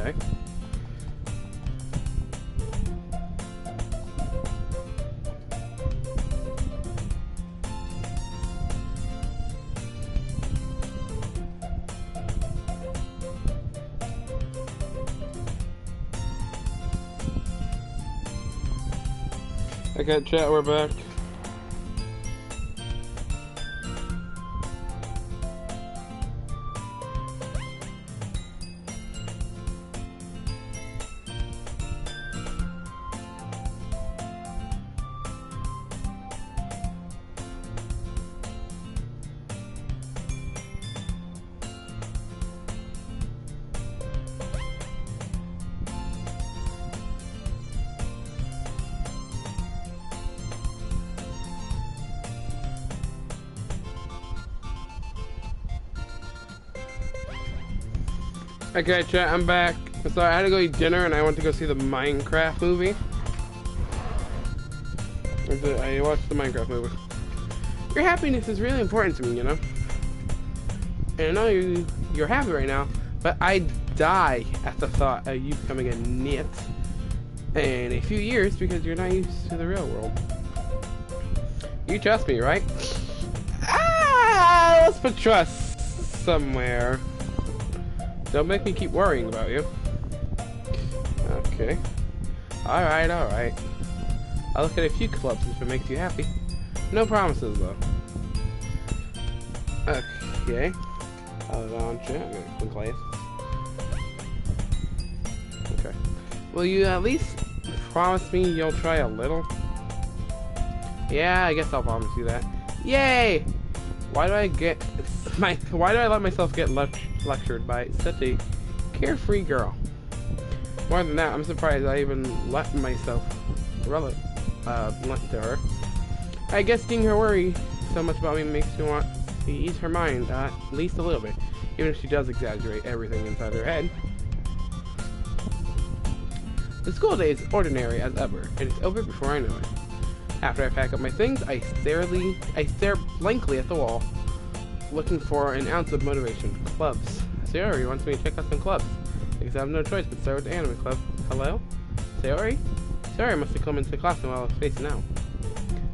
Okay. Okay, chat, we're back. Okay, chat, I'm back. So I had to go eat dinner and I went to go see the Minecraft movie. I watched the Minecraft movie. Your happiness is really important to me, you know? And I know you're happy right now, but I die at the thought of you becoming a nit in a few years because you're not used to the real world. You trust me, right? Ah, let's put trust somewhere. Don't make me keep worrying about you. Okay. Alright, alright. I'll look at a few clubs if it makes you happy. No promises, though. Okay. Hold on, chat. I'm gonna click class. Okay. Will you at least promise me you'll try a little? Yeah, I guess I'll promise you that. Yay! Why do I let myself get lectured by such a carefree girl? More than that, I'm surprised I even let myself lent to her. I guess seeing her worry so much about me makes me want to ease her mind at least a little bit, even if she does exaggerate everything inside her head. The school day is ordinary as ever, and it's over before I know it. After I pack up my things, I stare blankly at the wall, looking for an ounce of motivation. Clubs. Sayori wants me to check out some clubs. I guess I have no choice but start with the anime club. Hello? Sayori? Sayori must have come into the classroom while I was spacing out.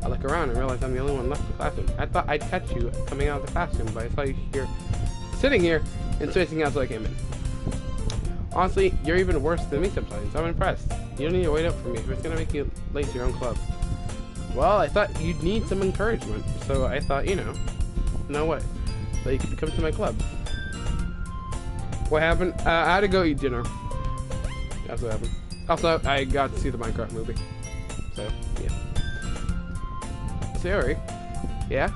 I look around and realize I'm the only one left in the classroom. I thought I'd catch you coming out of the classroom, but I saw you here, sitting here and spacing out so I came in. Honestly, you're even worse than me sometimes. I'm impressed. You don't need to wait up for me if it's gonna make you late to your own club. Well, I thought you'd need some encouragement, so I thought, you know what, that you could come to my club. What happened? I had to go eat dinner. That's what happened. Also, I got to see the Minecraft movie. So, yeah. Sayori? Yeah?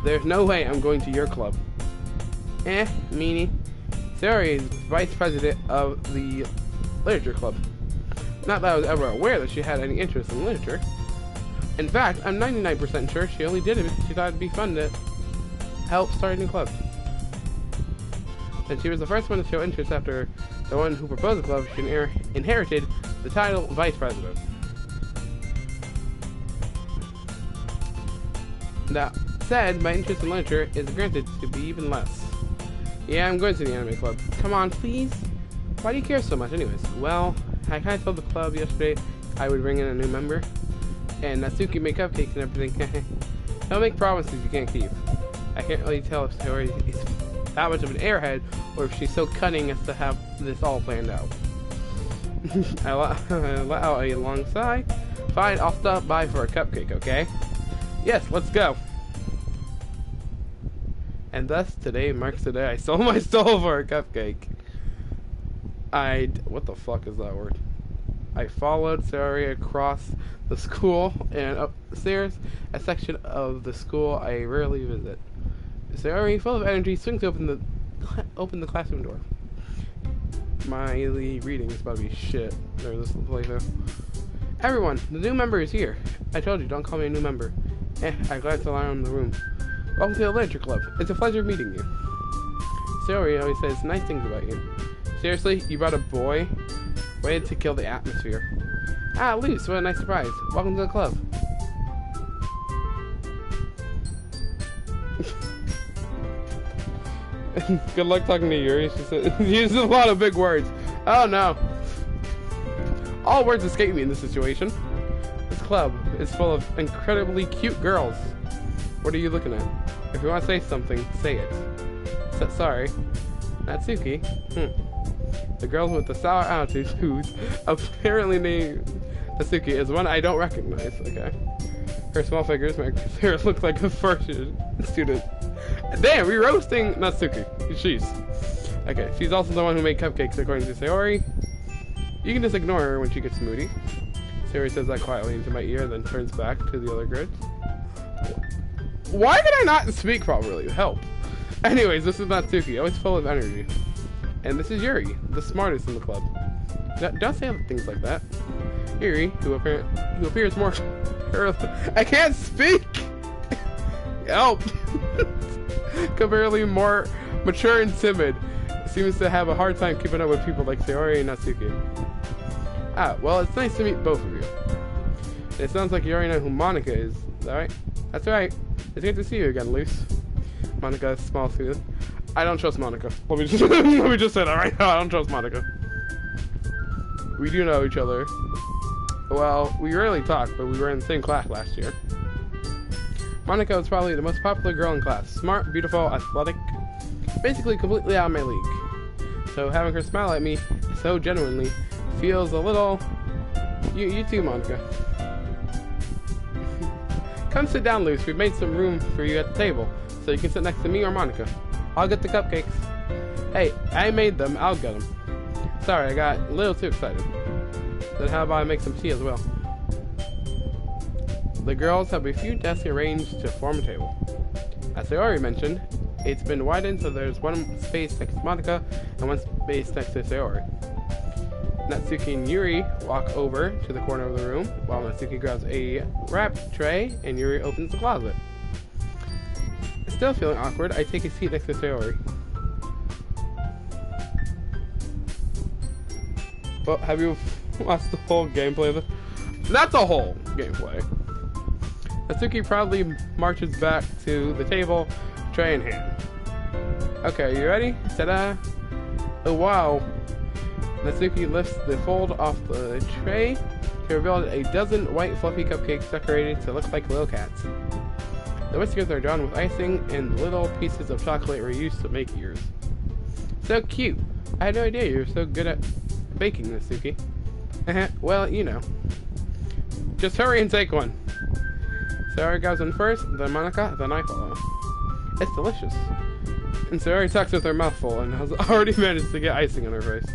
There's no way I'm going to your club. Meanie. Sayori is vice president of the literature club. Not that I was ever aware that she had any interest in literature. In fact, I'm 99% sure she only did it because she thought it'd be fun to help start a new club. And she was the first one to show interest after the one who proposed the club. She inherited the title vice president. That said, my interest in literature is granted to be even less. Yeah, I'm going to the anime club. Come on, please. Why do you care so much anyways? Well, I kind of told the club yesterday I would bring in a new member. And Natsuki make cupcakes and everything. Don't make promises you can't keep. I can't really tell if Sayori is that much of an airhead or if she's so cunning as to have this all planned out. I let out a long sigh. Fine, I'll stop by for a cupcake, okay? Yes, let's go. And thus, today marks the day I sold my soul for a cupcake. What the fuck is that word? I followed Sayori across the school and upstairs, a section of the school I rarely visit. Sayori, full of energy, swings open the classroom door. My reading is about to be shit. There's this playthrough. Everyone, the new member is here. I told you, don't call me a new member. I glanced around the room. Welcome to the literature club. It's a pleasure meeting you. Sayori always says nice things about you. Seriously, you brought a boy? Way to kill the atmosphere. Ah, Luce, what a nice surprise. Welcome to the club. Good luck talking to Yuri. She uses a lot of big words. Oh no. All words escape me in this situation. This club is full of incredibly cute girls. What are you looking at? If you want to say something, say it. Sorry. Natsuki. The girl with the sour attitude, who's apparently named Natsuki, is one I don't recognize. Okay. Her small figures make her look like a first student. Damn, we're roasting Natsuki. She's. Okay, she's also the one who made cupcakes, according to Sayori. You can just ignore her when she gets moody. Sayori says that quietly into my ear, then turns back to the other grids. Why can I not speak properly? Help. Anyways, this is Natsuki, always full of energy. And this is Yuri, the smartest in the club. Don't say things like that. Yuri, who appears more... I can't speak! Help! Comparatively more mature and timid, seems to have a hard time keeping up with people like Sayori and Natsuki. Ah, well, it's nice to meet both of you. It sounds like you already know who Monica is that right? That's right. It's good to see you again, Luce. Monica is small too. I don't trust Monica. Let me just say that right now. I don't trust Monica. We do know each other. Well, we rarely talk, but we were in the same class last year. Monica was probably the most popular girl in class. Smart, beautiful, athletic, basically completely out of my league. So having her smile at me so genuinely feels a little... You too, Monica. Come sit down, Luce. We've made some room for you at the table, so you can sit next to me or Monica. I'll get the cupcakes. Hey, I made them. I'll get them. Sorry, I got a little too excited. Then how about I make some tea as well? The girls have a few desks arranged to form a table. As I already mentioned, it's been widened so there's one space next to Monica and one space next to Sayori. Natsuki and Yuri walk over to the corner of the room while Natsuki grabs a wrap tray and Yuri opens the closet. Still feeling awkward, I take a seat next to Sayori. Well, have you watched the whole gameplay of this? That's a whole gameplay. Natsuki proudly marches back to the table, tray in hand. Okay, you ready? Ta-da! Oh wow! Natsuki lifts the fold off the tray to reveal a dozen white fluffy cupcakes decorated to look like little cats. The whiskers are drawn with icing, and the little pieces of chocolate were used to make ears. So cute! I had no idea you were so good at baking, Natsuki. Well, you know. Just hurry and take one. Sayori goes in first, then Monica, then I follow. It's delicious. And Sayori talks with her mouth full and has already managed to get icing on her face.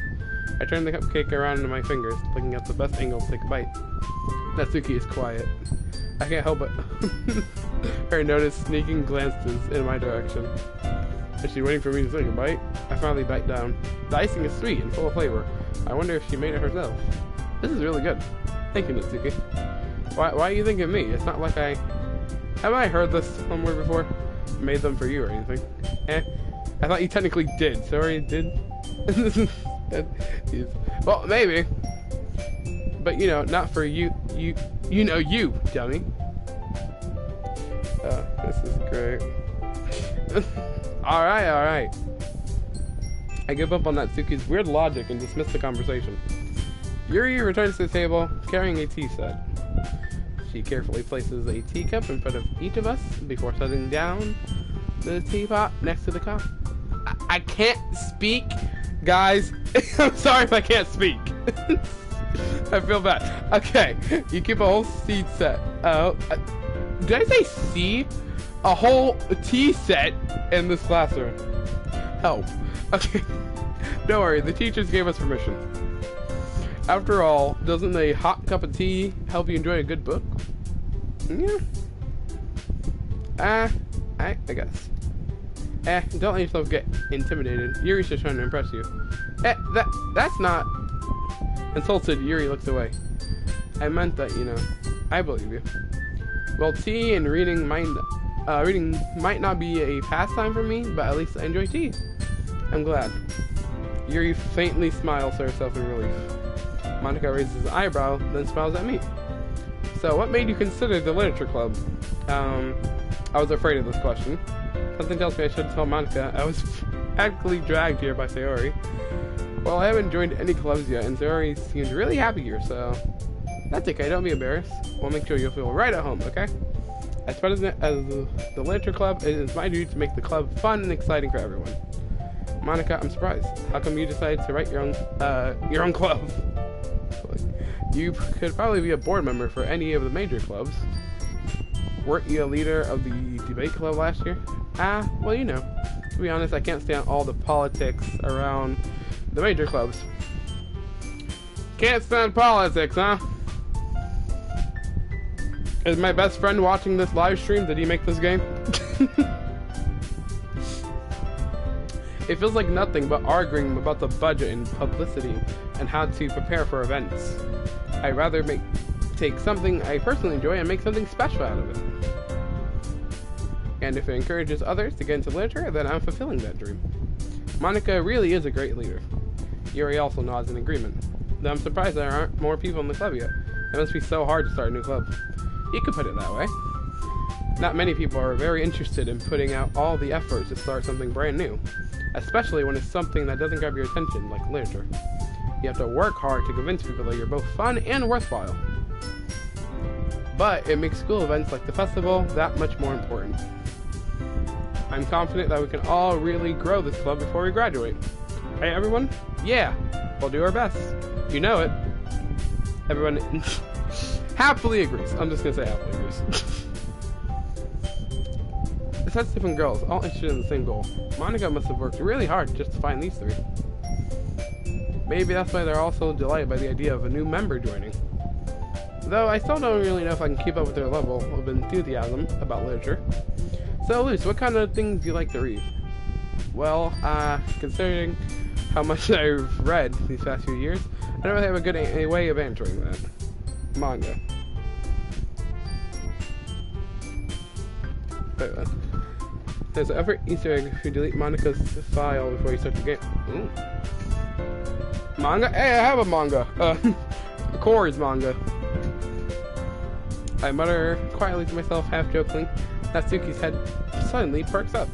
I turn the cupcake around into my fingers, looking at the best angle to take a bite. Natsuki is quiet. I can't help but her notice sneaking glances in my direction. Is she waiting for me to take a bite? I finally bite down. The icing is sweet and full of flavor. I wonder if she made it herself. This is really good. Thank you, Natsuki. Why are you thinking of me? It's not like I... Have I heard this somewhere before? Made them for you or anything? I thought you technically did. Sorry, did? Well, maybe. But, you know, not for you. You know you, dummy. This is great. Alright. I give up on Natsuki's weird logic and dismiss the conversation. Yuri returns to the table, carrying a tea set. She carefully places a teacup in front of each of us before setting down the teapot next to the cup. I can't speak, guys. I'm sorry if I can't speak. I feel bad. Okay, you keep a whole seed set. Did I say seed? A whole tea set in this classroom. Help. Okay. Don't worry, the teachers gave us permission. After all, doesn't a hot cup of tea help you enjoy a good book? Yeah. I guess. Don't let yourself get intimidated. Yuri's just trying to impress you. That's not... Insulted, Yuri looks away. I meant that, you know. I believe you. Well, tea and reading might not be a pastime for me, but at least I enjoy tea. I'm glad. Yuri faintly smiles to herself in relief. Monica raises an eyebrow, then smiles at me. So, what made you consider the literature club? I was afraid of this question. Something tells me I should tell Monica I was practically dragged here by Sayori. Well, I haven't joined any clubs yet, and Zori seems really happy here, so that's okay. Don't be embarrassed. We'll make sure you'll feel right at home, okay? As president of the Literature Club, it is my duty to make the club fun and exciting for everyone. Monica, I'm surprised. How come you decided to write your own club? You could probably be a board member for any of the major clubs. Weren't you a leader of the debate club last year? Well, you know. To be honest, I can't stand all the politics around the major clubs. Can't stand politics, huh? Is my best friend watching this live stream? Did he make this game? It feels like nothing but arguing about the budget and publicity and how to prepare for events. I'd rather take something I personally enjoy and make something special out of it. And if it encourages others to get into literature, then I'm fulfilling that dream. Monica really is a great leader. Yuri also nods in agreement. Though I'm surprised there aren't more people in the club yet. It must be so hard to start a new club. You could put it that way. Not many people are very interested in putting out all the effort to start something brand new, especially when it's something that doesn't grab your attention, like literature. You have to work hard to convince people that you're both fun and worthwhile. But it makes school events like the festival that much more important. I'm confident that we can all really grow this club before we graduate. Hey everyone? Yeah, we'll do our best. You know it. Everyone happily agrees. I'm just gonna say happily agrees. It's such different girls, all interested in the same goal. Monica must have worked really hard just to find these three. Maybe that's why they're all so delighted by the idea of a new member joining. Though I still don't really know if I can keep up with their level of enthusiasm about literature. So Luce, what kind of things do you like to read? Well, considering how much I've read these past few years, I don't really have a good way of answering that. Manga. Wait. There's an every Easter egg if you delete Monica's file before you start the game. Ooh. Manga? Hey, I have a manga. Corey's manga. I mutter quietly to myself, half jokingly. Natsuki's head suddenly perks up.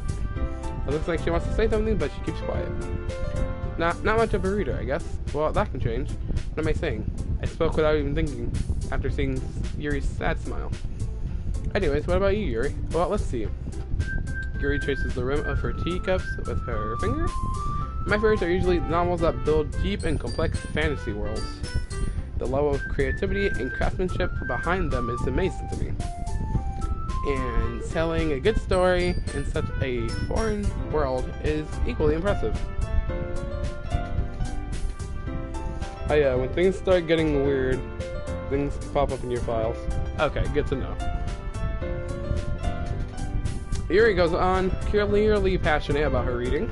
It looks like she wants to say something, but she keeps quiet. Not much of a reader, I guess. Well, that can change. What am I saying? I spoke without even thinking, after seeing Yuri's sad smile. Anyways, what about you, Yuri? Well, let's see. Yuri traces the rim of her teacups with her finger. My favorites are usually novels that build deep and complex fantasy worlds. The level of creativity and craftsmanship behind them is amazing to me. And telling a good story in such a foreign world is equally impressive. Oh yeah, when things start getting weird, things pop up in your files. Okay, good to know. Yuri goes on, clearly passionate about her reading.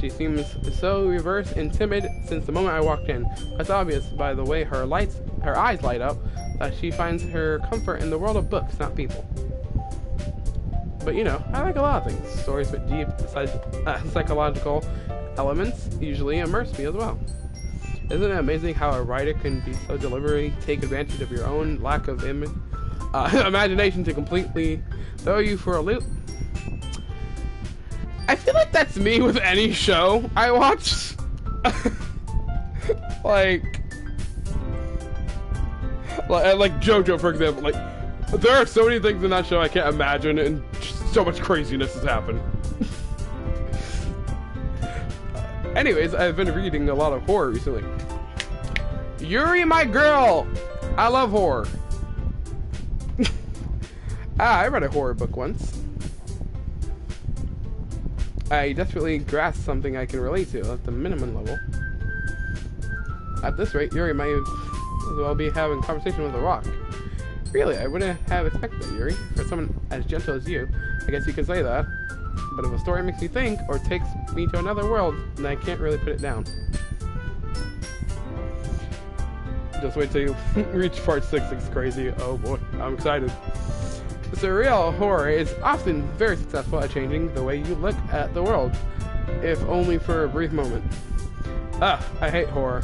She seems so reverse and timid since the moment I walked in. It's obvious by the way her eyes light up that she finds her comfort in the world of books, not people. But you know, I like a lot of things. Stories with deep psychological elements usually immerse me as well. Isn't it amazing how a writer can be so deliberately take advantage of your own lack of imagination to completely throw you for a loop? I feel like that's me with any show I watch. like JoJo, for example. Like, there are so many things in that show I can't imagine, and so much craziness has happened. Anyways, I've been reading a lot of horror recently. Yuri, my girl! I love horror. I read a horror book once. I desperately grasped something I can relate to at the minimum level. At this rate, Yuri might as well be having a conversation with a rock. Really, I wouldn't have expected that, Yuri. For someone as gentle as you, I guess you could say that. But if a story makes me think, or takes me to another world, then I can't really put it down. Just wait till you reach part 6, it's crazy. Oh boy, I'm excited. Surreal horror is often very successful at changing the way you look at the world, if only for a brief moment. I hate horror.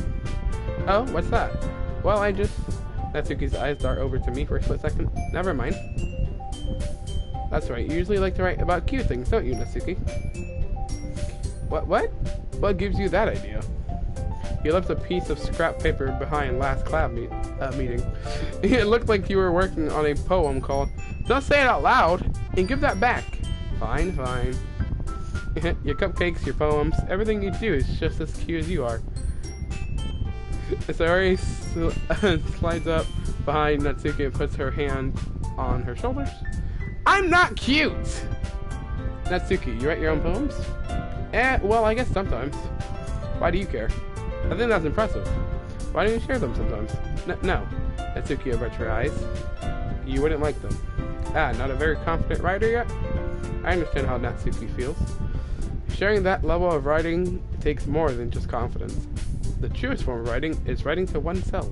Oh, what's that? Well, Natsuki's eyes dart over to me for a split second. Never mind. That's right, you usually like to write about cute things, don't you, Natsuki? What? What gives you that idea? You left a piece of scrap paper behind last meeting. It looked like you were working on a poem called "Don't Say It Out Loud" and give that back. Fine, fine. Your cupcakes, your poems, everything you do is just as cute as you are. Sayori slides up behind Natsuki and puts her hand on her shoulders. I'm not cute! Natsuki, you write your own poems? Well, I guess sometimes. Why do you care? I think that's impressive. Why don't you share them sometimes? No. Natsuki averts her eyes. You wouldn't like them. Not a very confident writer yet? I understand how Natsuki feels. Sharing that level of writing takes more than just confidence. The truest form of writing is writing to oneself.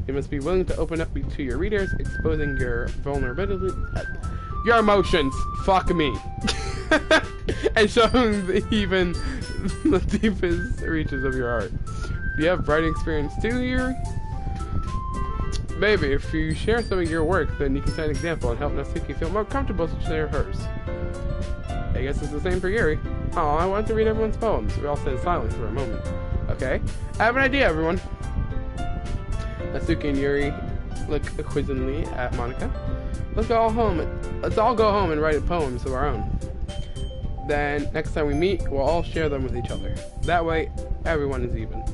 You must be willing to open up to your readers, exposing your vulnerability, your emotions, fuck me, and showing even the deepest reaches of your art. Do you have writing experience too, Yuri? Maybe if you share some of your work, then you can set an example and help Natsuki feel more comfortable to share hers. I guess it's the same for Yuri. Oh, I want to read everyone's poems. We all sit in silence for a moment. Okay, I have an idea, everyone. Natsuki and Yuri look quizzingly at Monika. Let's all go home and write poems of our own. Then next time we meet, we'll all share them with each other. That way, everyone is even.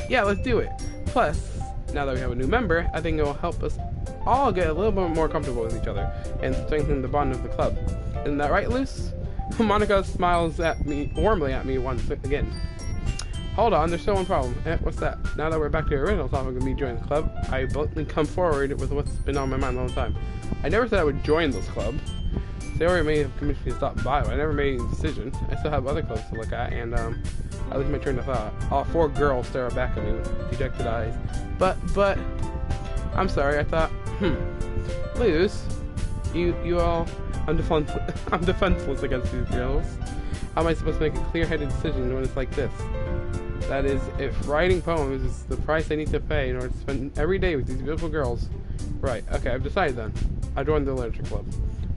Yeah, let's do it. Plus, now that we have a new member, I think it will help us all get a little bit more comfortable with each other and strengthen the bond of the club. Isn't that right, Luce? Monika smiles warmly at me once again. Hold on, there's still one problem. What's that? Now that we're back to the original topic of me joining the club, I bluntly come forward with what's been on my mind the whole time. I never said I would join this club. Sayori may have convinced me to stop by, but I never made a decision. I still have other clubs to look at, and at least my train of thought. All four girls stare back at me with dejected eyes. But, I'm sorry, I thought, Luz, you all, I'm defenseless against these girls. How am I supposed to make a clear-headed decision when it's like this? That is, if writing poems is the price I need to pay in order to spend every day with these beautiful girls. Right, okay, I've decided then. I joined the literature club.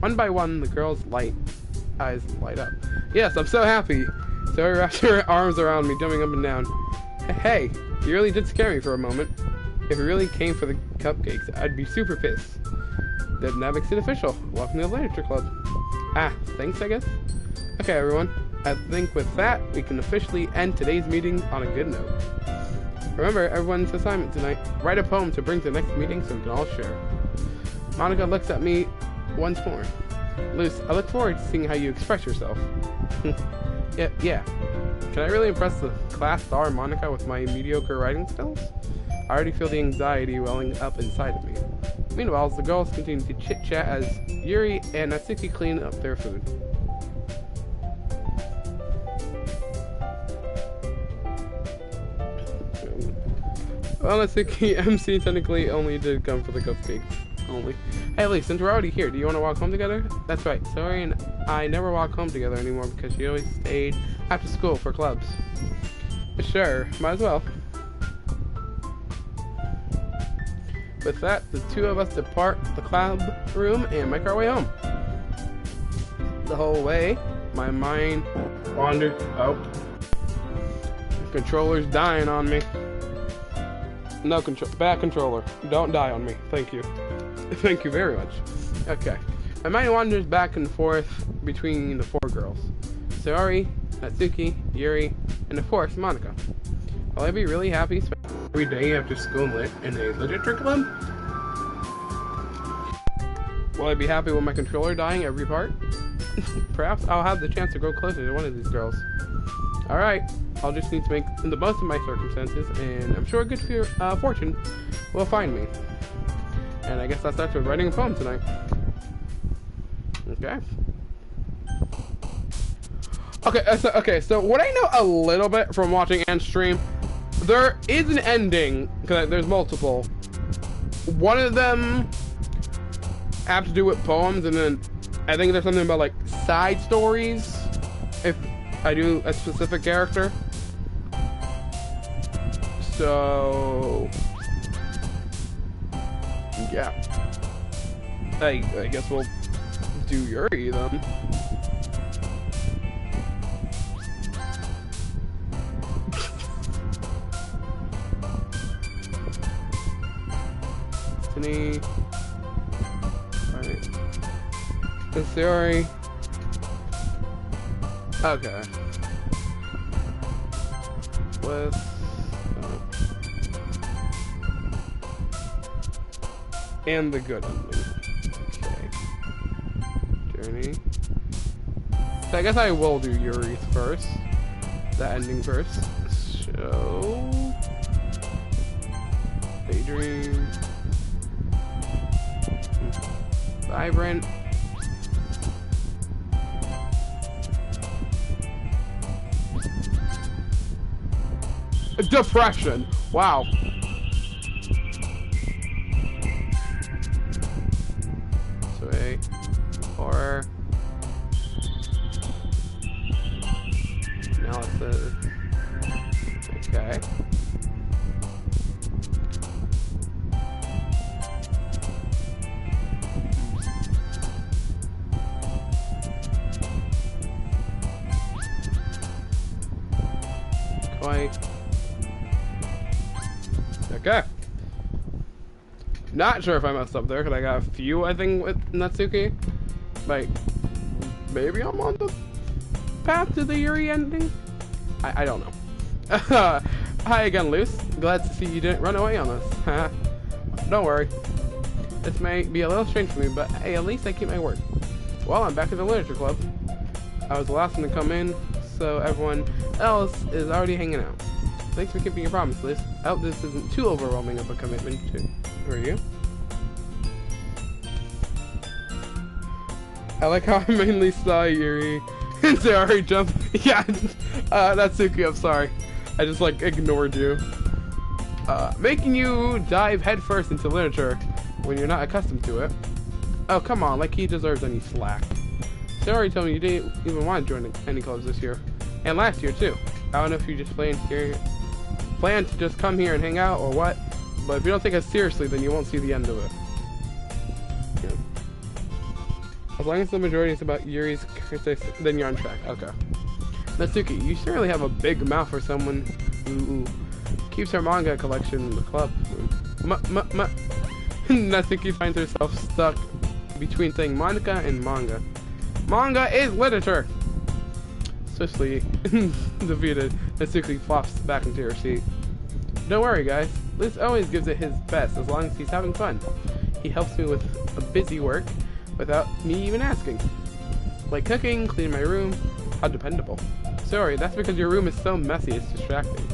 One by one, the girls' eyes light up. Yes, I'm so happy. Sayori wraps her arms around me, jumping up and down. Hey, you really did scare me for a moment. If you really came for the cupcakes, I'd be super pissed. Then that makes it official. Welcome to the literature club. Thanks, I guess? Okay, everyone. I think with that, we can officially end today's meeting on a good note. Remember everyone's assignment tonight. Write a poem to bring to the next meeting so we can all share. Monika looks at me once more. Luce, I look forward to seeing how you express yourself. Yeah. Can I really impress the class star Monika with my mediocre writing skills? I already feel the anxiety welling up inside of me. Meanwhile, the girls continue to chit-chat as Yuri and Natsuki clean up their food. Well, Natsuki MC technically only did come for the cupcakes. Hey, Lee, since we're already here, do you want to walk home together? That's right. Sayori and I never walk home together anymore because she always stayed after school for clubs. Sure, might as well. With that, the two of us depart the club room and make our way home. The whole way, my mind wandered. Oh. The controller's dying on me. No control. Bad controller. Don't die on me. Thank you. Thank you very much. Okay. My mind wanders back and forth between the four girls. Sayori, Natsuki, Yuri, and of course, Monika. Will I be really happy spending every day after school in a literature club? Will I be happy with my controller dying every part? Perhaps I'll have the chance to grow closer to one of these girls. Alright, I'll just need to make the most of my circumstances, and I'm sure a good fortune will find me. And I guess that starts with writing a poem tonight. Okay, so what I know a little bit from watching Anne's stream, there is an ending, because there's multiple. One of them have to do with poems, and then I think there's something about like side stories if I do a specific character. So yeah, I guess we'll do Yuri then. Any... Alright. In theory... Okay. With... and the good ending. Okay. Journey. So I guess I will do Yuri's first. The ending first. So... Daydream. Vibrant. Depression. Wow. Sweet. Horror. Analysis. Okay. Quite. Okay. Not sure if I messed up there because I got a few, I think, with Natsuki. Like, maybe I'm on the path to the Yuri ending? I don't know. Hi again, Luce. Glad to see you didn't run away on us. Don't worry. This may be a little strange for me, but hey, at least I keep my word. Well, I'm back at the literature club. I was the last one to come in, so everyone else is already hanging out. Thanks for keeping your promise, Liz. I hope this isn't too overwhelming of a commitment, too. Who are you? I like how I mainly saw Yuri and Sayori jump. Yeah, Natsuki, I'm sorry. I just, like, ignored you. Making you dive headfirst into literature when you're not accustomed to it. Oh, come on, like he deserves any slack. Sayori told me you didn't even want to join any clubs this year. And last year, too. I don't know if you just plan to just come here and hang out or what, but if you don't take us seriously, then you won't see the end of it. Yeah. As long as the majority is about Yuri's characteristics, then you're on track. Okay. Natsuki, you certainly have a big mouth for someone who keeps her manga collection in the club. Natsuki finds herself stuck between saying manga and manga. Manga is literature! Swiftly defeated, Natsuki flops back into her seat. Don't worry, guys. Liz always gives it his best as long as he's having fun. He helps me with a busy work without me even asking. Like cooking, cleaning my room. How dependable. Sorry, that's because your room is so messy it's distracting.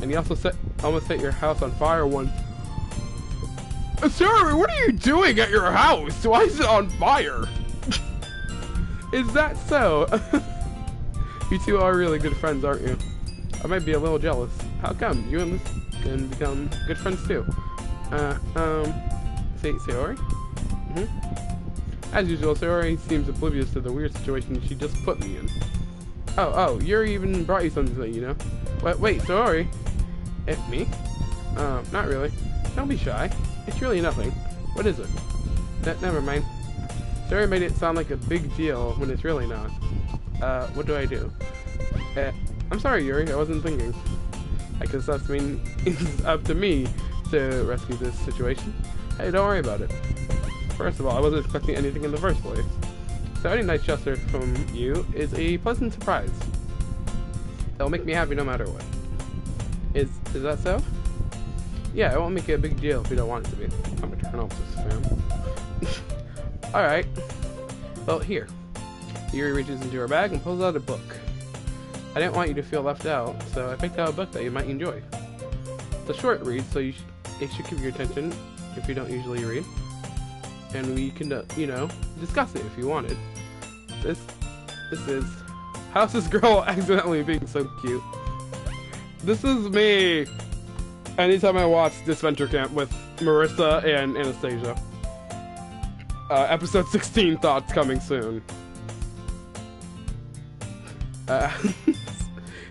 And you also almost set your house on fire once. Sorry, what are you doing at your house? Why is it on fire? Is that so? You two are really good friends, aren't you? I might be a little jealous. How come? You and Liz can become good friends too. Sayori? As usual, Sayori seems oblivious to the weird situation she just put me in. Oh, Yuri even brought you something, you know? Wait, Sayori? Me? Not really. Don't be shy. It's really nothing. What is it? Never mind. Sayori made it sound like a big deal when it's really not. What do I do? I'm sorry, Yuri, I wasn't thinking. I guess that's it's up to me to rescue this situation. Hey, don't worry about it. First of all, I wasn't expecting anything in the first place. So any nice gesture from you is a pleasant surprise. It'll make me happy no matter what. Is that so? Yeah, it won't make it a big deal if you don't want it to be. I'm gonna turn off this fan. Alright. Well, here. Yuri reaches into her bag and pulls out a book. I didn't want you to feel left out, so I picked out a book that you might enjoy. It's a short read, so it should keep your attention if you don't usually read. And we can, discuss it if you wanted. This is... How's this girl accidentally being so cute? This is me! Anytime I watch this Venture Camp with Marissa and Anastasia. Episode 16 thoughts coming soon.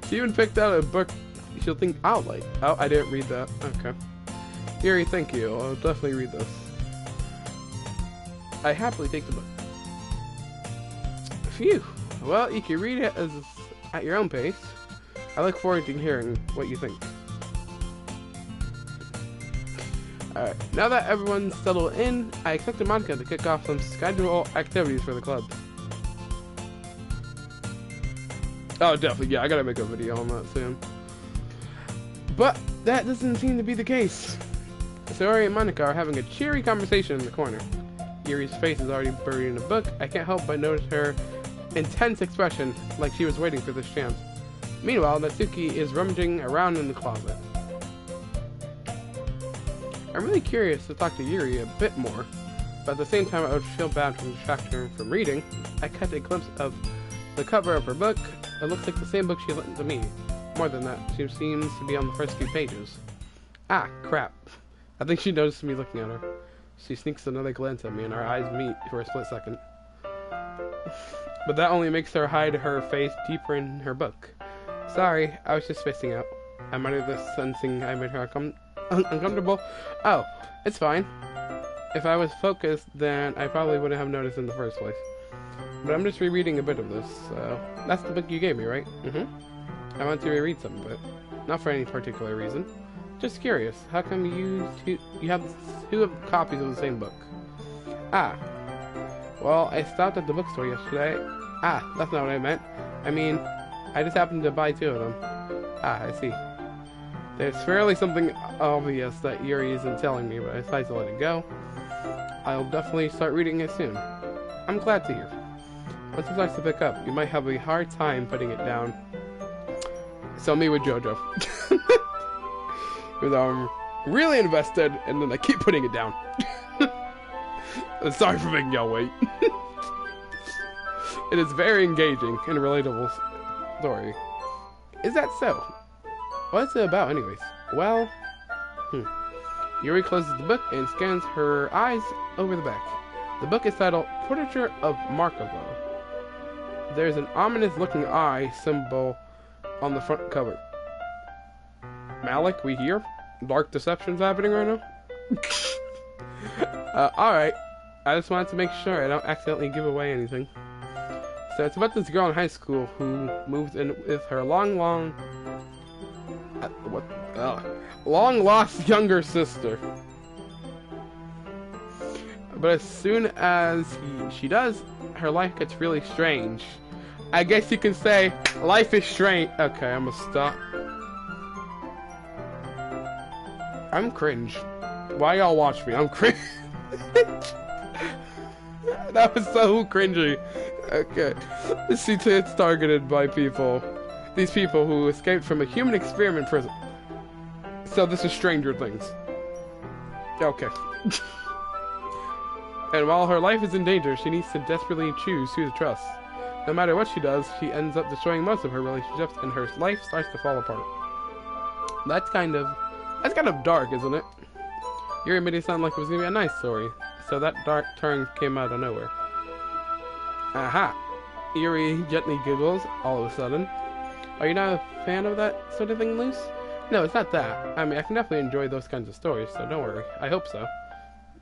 She even picked out a book she'll think I'll like. Oh, I didn't read that. Okay. Yuri, thank you. I'll definitely read this. I happily take the book. Phew. Well, you can read it at your own pace. I look forward to hearing what you think. Alright, now that everyone's settled in, I expected Monica to kick off some scheduled activities for the club. Oh, definitely, yeah, I gotta make a video on that soon. But that doesn't seem to be the case. Sayori and Monica are having a cheery conversation in the corner. Yuri's face is already buried in a book. I can't help but notice her intense expression, like she was waiting for this chance. Meanwhile, Natsuki is rummaging around in the closet. I'm really curious to talk to Yuri a bit more, but at the same time I would feel bad for distracting her from reading. I catch a glimpse of the cover of her book. It looks like the same book she lent to me. More than that, she seems to be on the first few pages. Ah, crap. I think she noticed me looking at her. She sneaks another glance at me and our eyes meet for a split second. But that only makes her hide her face deeper in her book. Sorry, I was just spacing out. I muttered this, sensing I made her uncomfortable. Oh, it's fine. If I was focused, then I probably wouldn't have noticed in the first place. But I'm just rereading a bit of this, so... That's the book you gave me, right? I want to reread some of it. Not for any particular reason. Just curious, how come you have two copies of the same book? Ah. Well, I stopped at the bookstore yesterday. Ah, that's not what I meant. I mean, I just happened to buy two of them. Ah, I see. There's fairly something obvious that Yuri isn't telling me, but I decided to let it go. I'll definitely start reading it soon. I'm glad to hear. Once it starts to pick up, you might have a hard time putting it down. So me with JoJo. Because I'm really invested, and then I keep putting it down. Sorry for making y'all wait. It is very engaging and relatable story. Is that so? What's it about anyways? Well, Yuri closes the book and scans her eyes over the back. The book is titled Portraiture of Markovo. There's an ominous looking eye symbol on the front cover. Malik, we here? Dark deception's happening right now? Alright. I just wanted to make sure I don't accidentally give away anything. So it's about this girl in high school who moves in with her long lost younger sister. But as soon as she does, her life gets really strange. I guess you can say life is strange. Okay, I'm gonna stop. I'm cringe. Why y'all watch me? I'm cringe. That was so cringy. Okay. See, it's targeted by people. These people who escaped from a human experiment prison. So this is Stranger Things. Okay. And while her life is in danger, she needs to desperately choose who to trust. No matter what she does, she ends up destroying most of her relationships, and her life starts to fall apart. That's kind of dark, isn't it? Yuri made it sound like it was gonna be a nice story, so that dark turn came out of nowhere. Aha! Yuri gently giggles all of a sudden. Are you not a fan of that sort of thing, Luce? No, it's not that. I mean, I can definitely enjoy those kinds of stories, so don't worry. I hope so.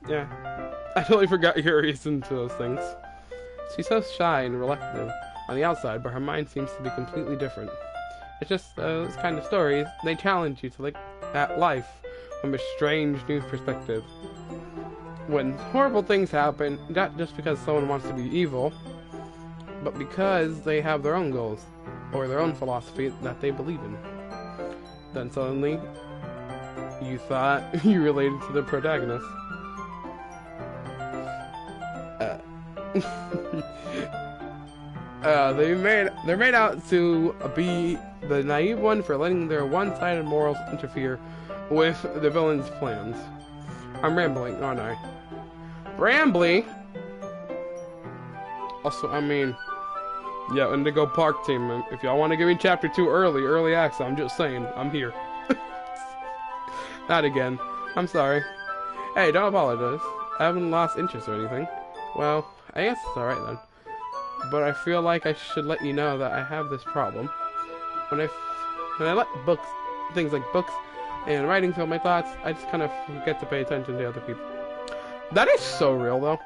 Yeah. I totally forgot Yuri's into those things. She's so shy and reluctant on the outside, but her mind seems to be completely different. It's just those kind of stories, they challenge you to look at life from a strange new perspective. When horrible things happen, not just because someone wants to be evil, but because they have their own goals, or their own philosophy that they believe in. Then suddenly, you thought you related to the protagonist. They're made out to be the naive one for letting their one-sided morals interfere with the villain's plans. I'm rambling, aren't I? Rambling? Also, I mean, yeah, Indigo Park team, if y'all want to give me chapter 2 early access, I'm just saying, I'm here. Not again. I'm sorry. Hey, don't apologize. I haven't lost interest or anything. Well, I guess it's alright then. But I feel like I should let you know that I have this problem. When I let things like books and writing fill my thoughts, I just kind of forget to pay attention to other people. That is so real, though.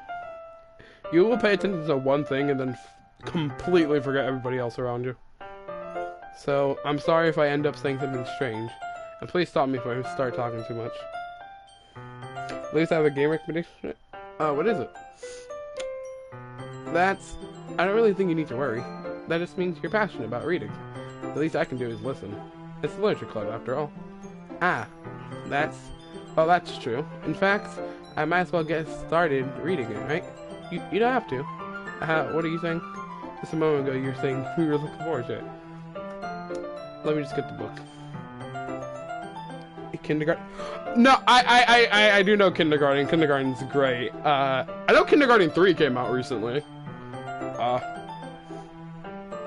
You will pay attention to one thing and then completely forget everybody else around you. So, I'm sorry if I end up saying something strange. And please stop me if I start talking too much. At least I have a game recommendation. What is it? I don't really think you need to worry. That just means you're passionate about reading. The least I can do is listen. It's the literature club, after all. Ah, well, that's true. In fact, I might as well get started reading it, right? You don't have to. What are you saying? Just a moment ago, you were saying we were looking forward to it. Let me just get the book. Kindergarten? No, I do know Kindergarten. Kindergarten's great. I know Kindergarten 3 came out recently.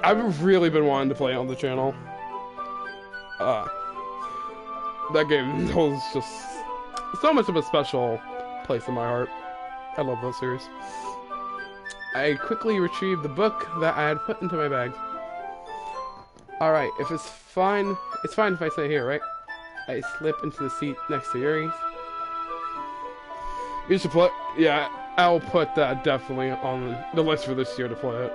I've really been wanting to play it on the channel. That game holds just so much of a special place in my heart. I love that series. I quickly retrieved the book that I had put into my bag. Alright, if it's fine if I stay here, right? I slip into the seat next to Yuri's. You should play. Yeah, I'll put that definitely on the list for this year to play it.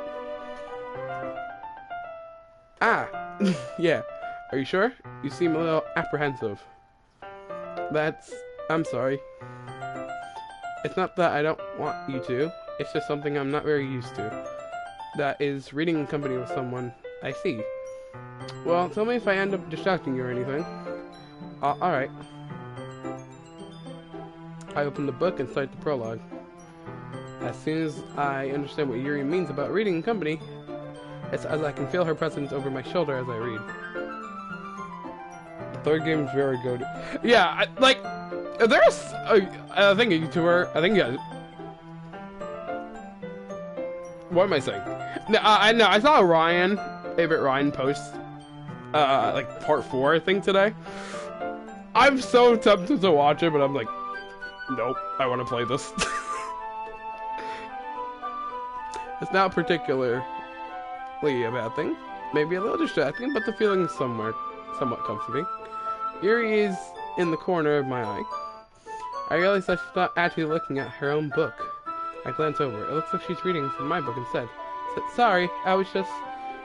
Ah, yeah. Are you sure? You seem a little apprehensive. I'm sorry. It's not that I don't want you to. It's just something I'm not very used to. That is reading in company with someone I see. Well, tell me if I end up distracting you or anything. Alright. I open the book and start the prologue. As soon as I understand what Yuri means about reading in company, it's as I can feel her presence over my shoulder as I read. The third game is very good. Yeah, there's I think a YouTuber, what am I saying? No, I saw a favorite Ryan post, part 4, I think, today. I'm so tempted to watch it, but I'm like, nope, I want to play this. It's not particularly a bad thing. Maybe a little distracting, but the feeling is somewhat comforting. Yuri is in the corner of my eye. I realize that she's not actually looking at her own book. I glance over. It looks like she's reading from my book instead. Sorry, I was just...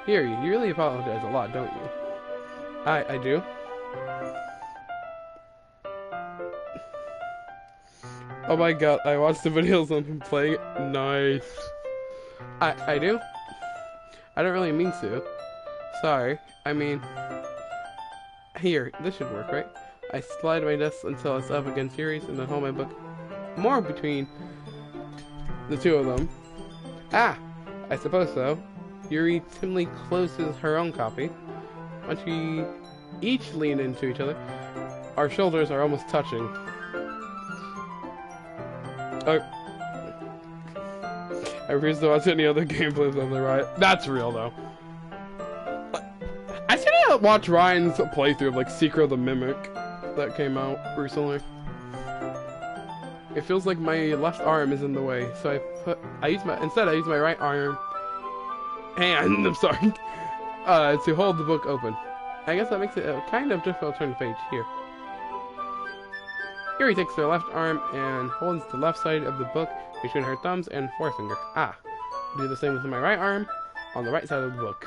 Yuri, you really apologize a lot, don't you? I do. Oh my god, I watched the videos on him playing it. Nice. I do? I don't really mean to. Sorry. I mean... Here, this should work, right? I slide my desk until it's up against Yuri's and then hold my book more between the two of them. Ah! I suppose so. Yuri timidly closes her own copy. Once we each lean into each other, our shoulders are almost touching. I refuse to watch any other gameplays on the right. That's real though. I still need to watch Ryan's playthrough of Secret of the Mimic that came out recently. It feels like my left arm is in the way, so I use my right arm hand, I'm sorry, to hold the book open. I guess that makes it kind of difficult to turn the page here. Yuri takes her left arm and holds the left side of the book between her thumbs and forefinger. Ah, do the same with my right arm on the right side of the book.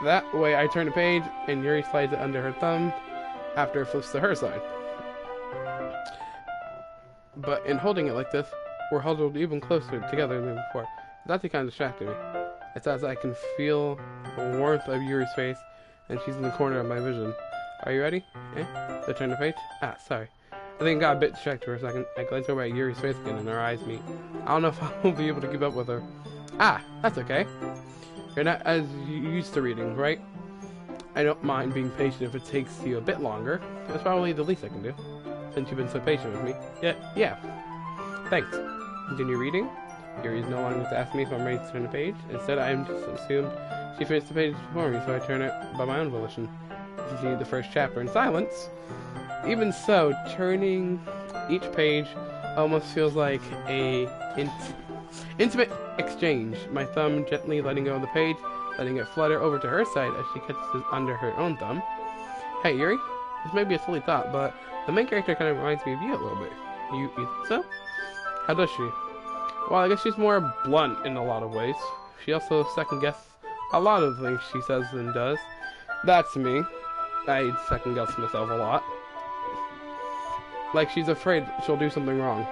That way I turn the page and Yuri slides it under her thumb after it flips to her side. But in holding it like this, we're huddled even closer together than before. That's kind of distracting me. It's as I can feel the warmth of Yuri's face and she's in the corner of my vision. Are you ready? To turn the page? Ah, sorry. I think I got a bit distracted for a second. I glance over at Yuri's face again and our eyes meet. I don't know if I'll be able to keep up with her. Ah, that's okay. You're not as used to reading, right? I don't mind being patient if it takes you a bit longer. That's probably the least I can do, since you've been so patient with me. Yeah. Thanks. Continue reading. Yuri is no longer to ask me if I'm ready to turn the page. Instead, I'm just assumed she finished the page before me, so I turn it by my own volition. Continue the first chapter in silence. Even so, turning each page almost feels like a intimate exchange. My thumb gently letting go of the page, letting it flutter over to her side as she catches it under her own thumb. Hey, Yuri? This may be a silly thought, but the main character kind of reminds me of you a little bit. You think so? How does she? Well, I guess she's more blunt in a lot of ways. She also second-guesses a lot of the things she says and does. That's me. I second-guess myself a lot. Like she's afraid she'll do something wrong.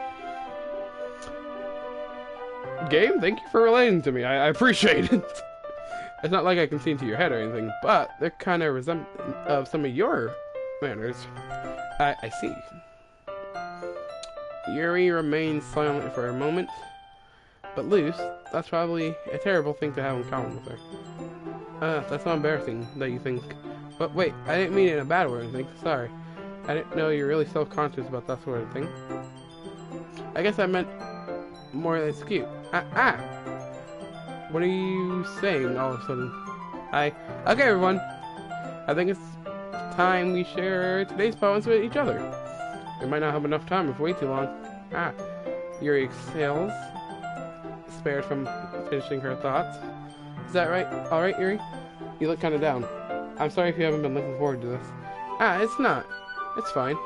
Game, thank you for relating to me. I appreciate it. It's not like I can see into your head or anything, but they're kind of resembling of some of your manners. I see. Yuri remains silent for a moment, but loose. That's probably a terrible thing to have in common with her. That's not embarrassing that you think. But wait, I didn't mean it in a bad way or anything. Sorry. I didn't know you're really self-conscious about that sort of thing. I guess I meant more than it's cute. What are you saying all of a sudden? Okay, everyone. I think it's time we share today's poems with each other. We might not have enough time if way too long. Yuri exhales, spared from finishing her thoughts. Is that right? Alright, Yuri? You look kind of down. I'm sorry if you haven't been looking forward to this. It's not. It's fine.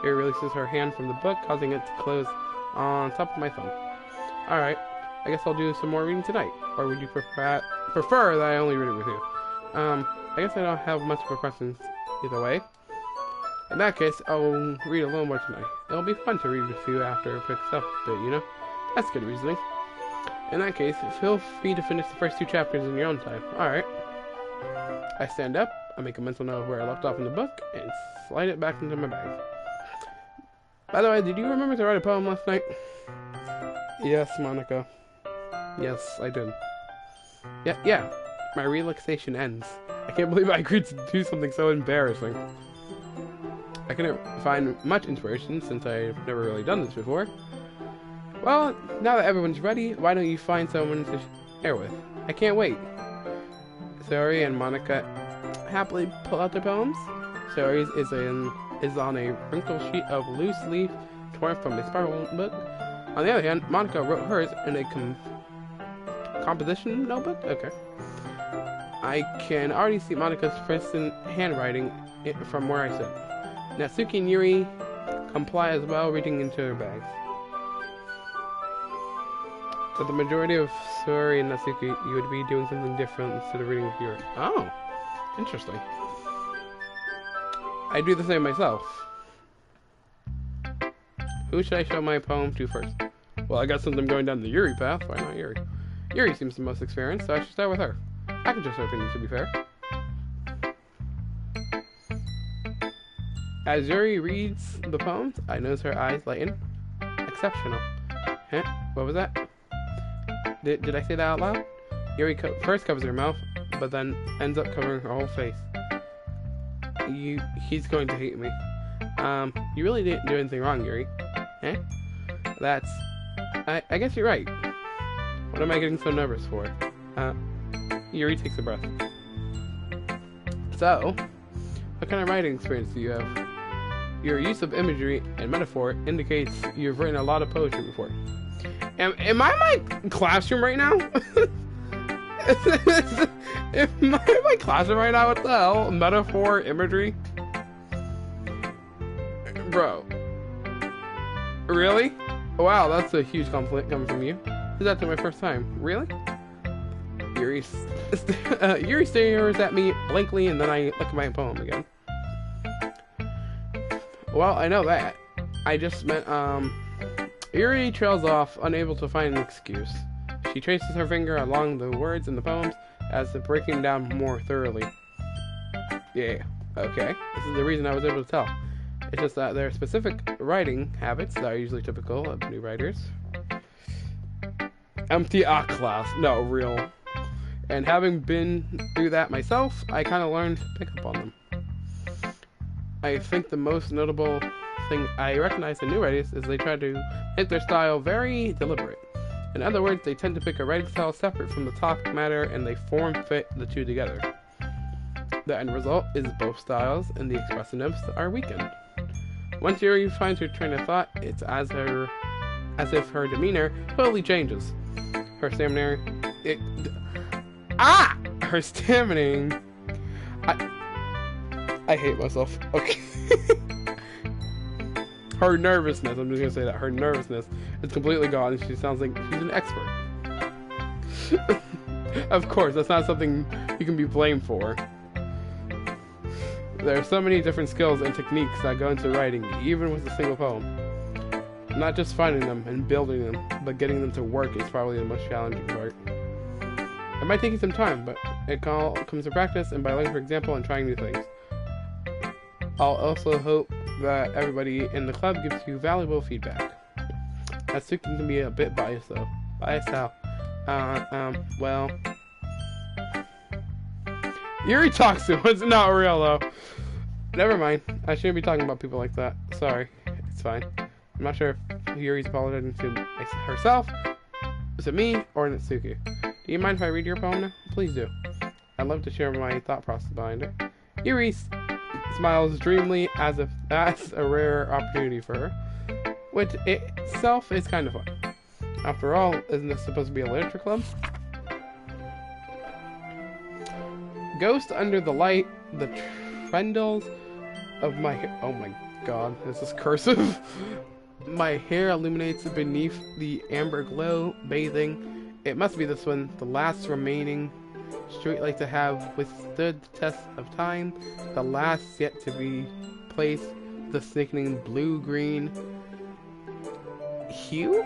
Yuri releases her hand from the book, causing it to close on top of my thumb. Alright, I guess I'll do some more reading tonight. Or would you prefer that I only read it with you? I guess I don't have much of a preference either way. In that case, I'll read a little more tonight. It'll be fun to read with you after it picks up a bit, you know? That's good reasoning. In that case, feel free to finish the first 2 chapters in your own time. Alright. I stand up, I make a mental note of where I left off in the book, and slide it back into my bag. By the way, did you remember to write a poem last night? Yes, Monica. Yes, I did. Yeah. My relaxation ends. I can't believe I agreed to do something so embarrassing. I couldn't find much inspiration since I've never really done this before. Well, now that everyone's ready, why don't you find someone to share with? I can't wait. Saori and Monica happily pull out their poems. Saori's is on a wrinkled sheet of loose leaf torn from a spiral book. On the other hand, Monica wrote hers in a composition notebook? Okay. I can already see Monica's present handwriting from where I sit. Natsuki and Yuri comply as well, reaching into their bags. So the majority of Saori and Natsuki, you would be doing something different instead of reading with Yuri. Oh, interesting. I do the same myself. Who should I show my poem to first? Well, I got something going down the Yuri path. Why not Yuri? Yuri seems the most experienced, so I should start with her. I can trust her opinion, to be fair. As Yuri reads the poems, I notice her eyes lighten. Exceptional. Huh? What was that? Did I say that out loud? Yuri first covers her mouth, but then ends up covering her whole face. He's going to hate me. You really didn't do anything wrong, Yuri. Eh? I guess you're right. What am I getting so nervous for? Yuri takes a breath. So, what kind of writing experience do you have? Your use of imagery and metaphor indicates you've written a lot of poetry before. Am I in my classroom right now? Am I in my classroom right now? What the hell? Metaphor, imagery? Bro. Really? Wow, that's a huge compliment coming from you. Is that my first time? Really? Yuri stares at me blankly, and then I look at my poem again. Well, I know that. I just meant, Yuri trails off, unable to find an excuse. She traces her finger along the words in the poems as if breaking down more thoroughly. Yeah, okay. This is the reason I was able to tell. It's just that there are specific writing habits that are usually typical of new writers. Empty a class. No, real. And having been through that myself, I kind of learned to pick up on them. I think the most notable thing I recognize in new writers is they try to make their style very deliberate. In other words, they tend to pick a writing style separate from the topic matter, and they form-fit the two together. The end result is both styles and the expressiveness are weakened. Once Yuri finds her train of thought, it's as if her demeanor totally changes. Her stammering... Her stammering... I hate myself. Okay. Her nervousness, I'm just gonna say that, her nervousness is completely gone, and she sounds like she's an expert. Of course, that's not something you can be blamed for. There are so many different skills and techniques that go into writing, even with a single poem. Not just finding them and building them, but getting them to work is probably the most challenging part. It might take you some time, but it all comes to practice and by learning, for example, and trying new things. I'll also hope that everybody in the club gives you valuable feedback. Natsuki can be a bit biased though. Biased how? Well... Yuri talks to it's not real though. Never mind. I shouldn't be talking about people like that. Sorry. It's fine. I'm not sure if Yuri's apologizing to herself, to me, or Natsuki. Do you mind if I read your poem now? Please do. I'd love to share my thought process behind it. Yuri smiles dreamily as if that's a rare opportunity for her, which itself is kind of fun. After all, isn't this supposed to be a literature club? Ghost under the light, the trendles of my hair. Oh my god, this is cursive. My hair illuminates beneath the amber glow, bathing. It must be this one, the last remaining streetlight to have withstood the test of time, the last yet to be placed, the sickening blue-green hue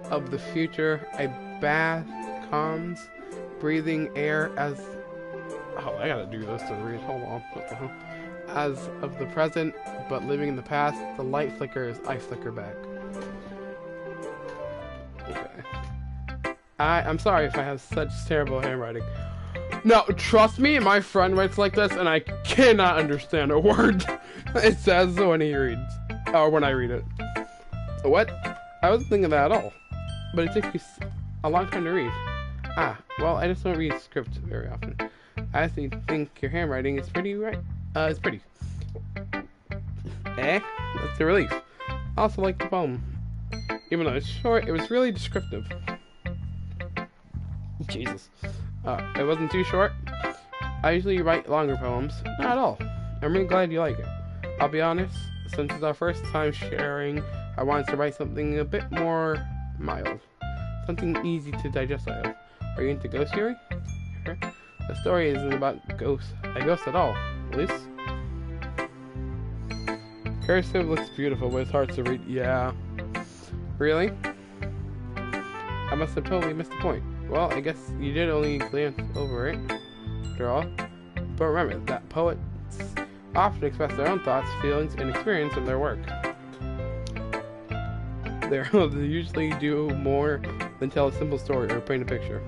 of the future. A bath calms, breathing air as... Oh, I gotta do this to read. Hold on. What the hell? As of the present, but living in the past, the light flickers, I flicker back. Okay. I'm sorry if I have such terrible handwriting. No, trust me, my friend writes like this, and I cannot understand a word it says when he reads. Or when I read it. What? I wasn't thinking that at all. But it took you a long time to read. Ah, well, I just don't read scripts very often. I actually think your handwriting is pretty right. It's pretty. That's a relief. I also like the poem. Even though it's short, it was really descriptive. Jesus. It wasn't too short. I usually write longer poems. Not at all. I'm really glad you like it. I'll be honest, since it's our first time sharing, I wanted to write something a bit more mild. Something easy to digest out of. Are you into ghost theory? Sure. The story isn't about a ghost at all, at least. Cursive looks beautiful, but it's hard to read. Yeah. Really? I must have totally missed the point. Well, I guess you did only glance over it, after all. But remember, that poets often express their own thoughts, feelings, and experience in their work. They usually do more than tell a simple story or paint a picture.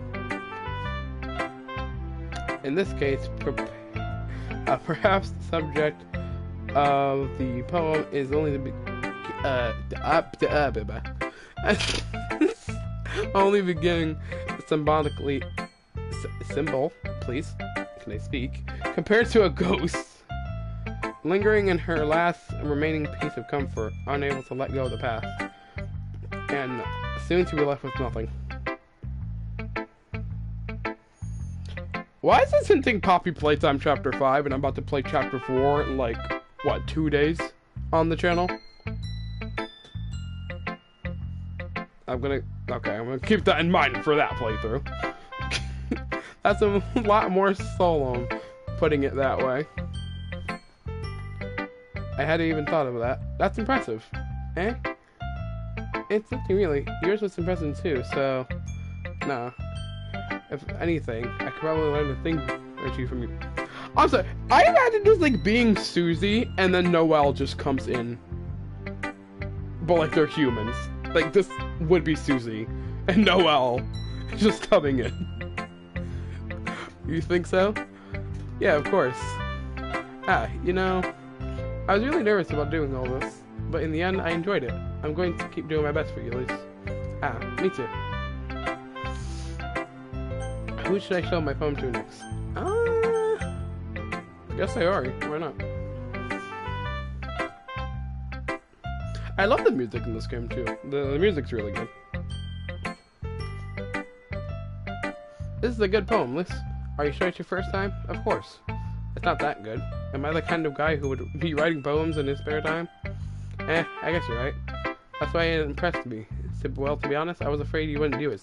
In this case, perhaps the subject of the poem is only only beginning symbolically please, can I speak, compared to a ghost lingering in her last remaining piece of comfort, unable to let go of the past, and soon to be left with nothing. Why is this hinting Poppy Playtime Chapter 5 and I'm about to play Chapter 4 in like, what, 2 days on the channel? I'm gonna keep that in mind for that playthrough. That's a lot more solo, putting it that way. I hadn't even thought of that. That's impressive. Eh? It's nothing really. Yours was impressive too, so... Nah. If anything, I could probably learn a thing or two from you. I'm sorry, I imagine just like being Susie and then Noelle just comes in. But like they're humans. Like this would be Susie and Noelle just coming in. You think so? Yeah, of course. You know, I was really nervous about doing all this, but in the end I enjoyed it. I'm going to keep doing my best for you, Elise. Me too. Who should I show my poem to next? I guess I are. Why not? I love the music in this game too. The music's really good. This is a good poem, Liz. Are you sure it's your first time? Of course. It's not that good. Am I the kind of guy who would be writing poems in his spare time? I guess you're right. That's why it impressed me. Well, to be honest, I was afraid you wouldn't do it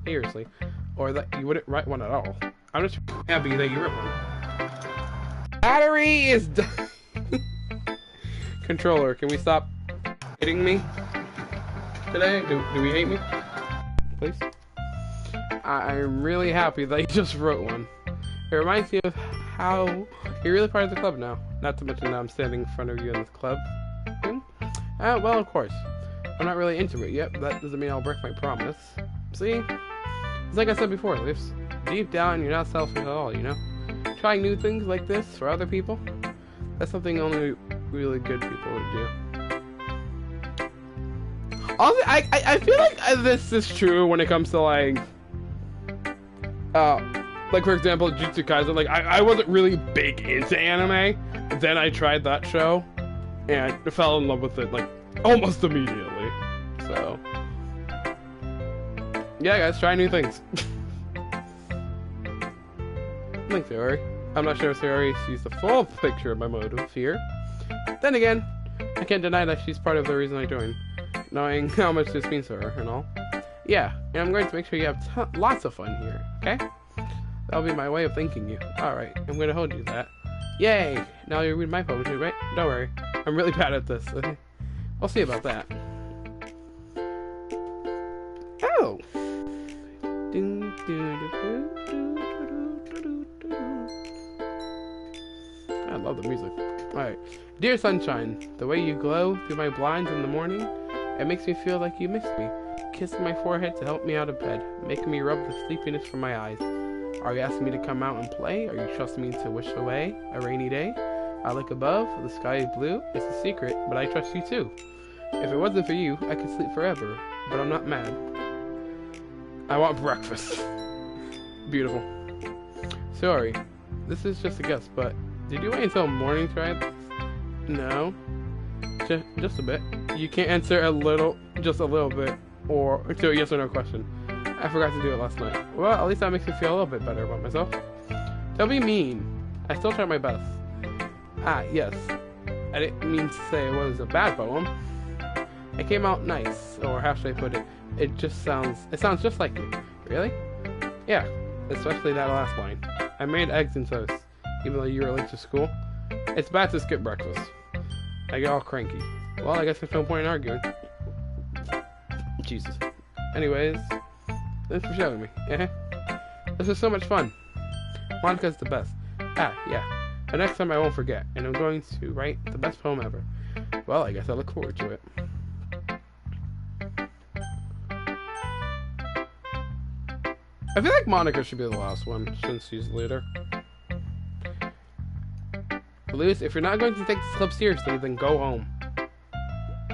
seriously. Or that you wouldn't write one at all. I'm just happy that you wrote one. Battery is done. Controller, can we stop hitting me today? Do we hate me? Please? I'm really happy that you just wrote one. It reminds me of how you're really part of the club now. Not to mention that I'm standing in front of you in this club. Well, of course. I'm not really into it yet, but that doesn't mean I'll break my promise. See? It's like I said before, Leafs. Deep down, you're not selfish at all, you know? Trying new things like this for other people, that's something only really good people would do. Honestly, I feel like this is true when it comes to, like for example, Jujutsu Kaisen. Like, I wasn't really big into anime. Then I tried that show, and fell in love with it, like, almost immediately. So, yeah, guys, try new things. Thanks, Theory. I'm not sure if Theory sees the full picture of my motive here. Then again, I can't deny that she's part of the reason I joined, knowing how much this means to her and all. Yeah, and I'm going to make sure you have lots of fun here, okay? That'll be my way of thanking you. Alright, I'm going to hold you that. Yay! Now you read my poem too, right? Don't worry. I'm really bad at this. We'll see about that. Oh! I love the music. Alright. Dear sunshine, the way you glow through my blinds in the morning, it makes me feel like you missed me. Kissing my forehead to help me out of bed, making me rub the sleepiness from my eyes. Are you asking me to come out and play? Are you trusting me to wish away a rainy day? I look above, the sky is blue, it's a secret, but I trust you too. If it wasn't for you, I could sleep forever, but I'm not mad. I want breakfast. Beautiful. Sorry, this is just a guess, but did you wait until morning to write this? No. Just a bit. You can't answer just a little bit, or to a yes or no question. I forgot to do it last night. Well, at least that makes me feel a little bit better about myself. Don't be mean. I still tried my best. Ah, yes. I didn't mean to say it was a bad poem. It came out nice, or how should I put it? It sounds just like you. Really? Yeah, especially that last line. I made eggs and toast, even though you were late to school. It's bad to skip breakfast. I get all cranky. Well, I guess there's no point in arguing. Jesus. Anyways, thanks for showing me. This is so much fun. Monica's the best. Ah, yeah. But next time I won't forget, and I'm going to write the best poem ever. Well, I guess I look forward to it. I feel like Monica should be the last one, since she's the leader. Luis, if you're not going to take this club seriously, then go home.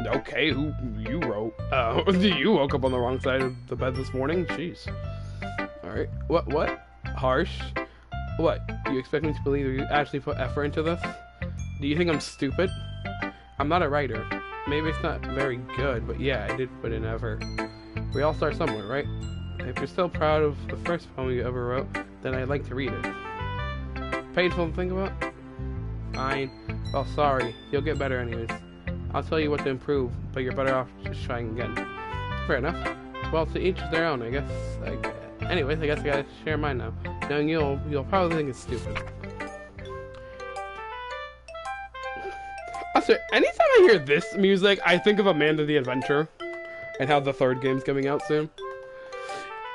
Okay, who you wrote? You woke up on the wrong side of the bed this morning? Jeez. Alright. What? Harsh? What? You expect me to believe you actually put effort into this? Do you think I'm stupid? I'm not a writer. Maybe it's not very good, but yeah, I did put in effort. We all start somewhere, right? If you're still proud of the first poem you ever wrote, then I'd like to read it. Painful to think about? Fine. Well, sorry. You'll get better anyways. I'll tell you what to improve, but you're better off just trying again. Fair enough. Well, to each their own, I guess. Anyways, I guess I gotta share mine now. Knowing you'll probably think it's stupid. Also, anytime I hear this music, I think of Amanda the Adventure, and how the third game's coming out soon.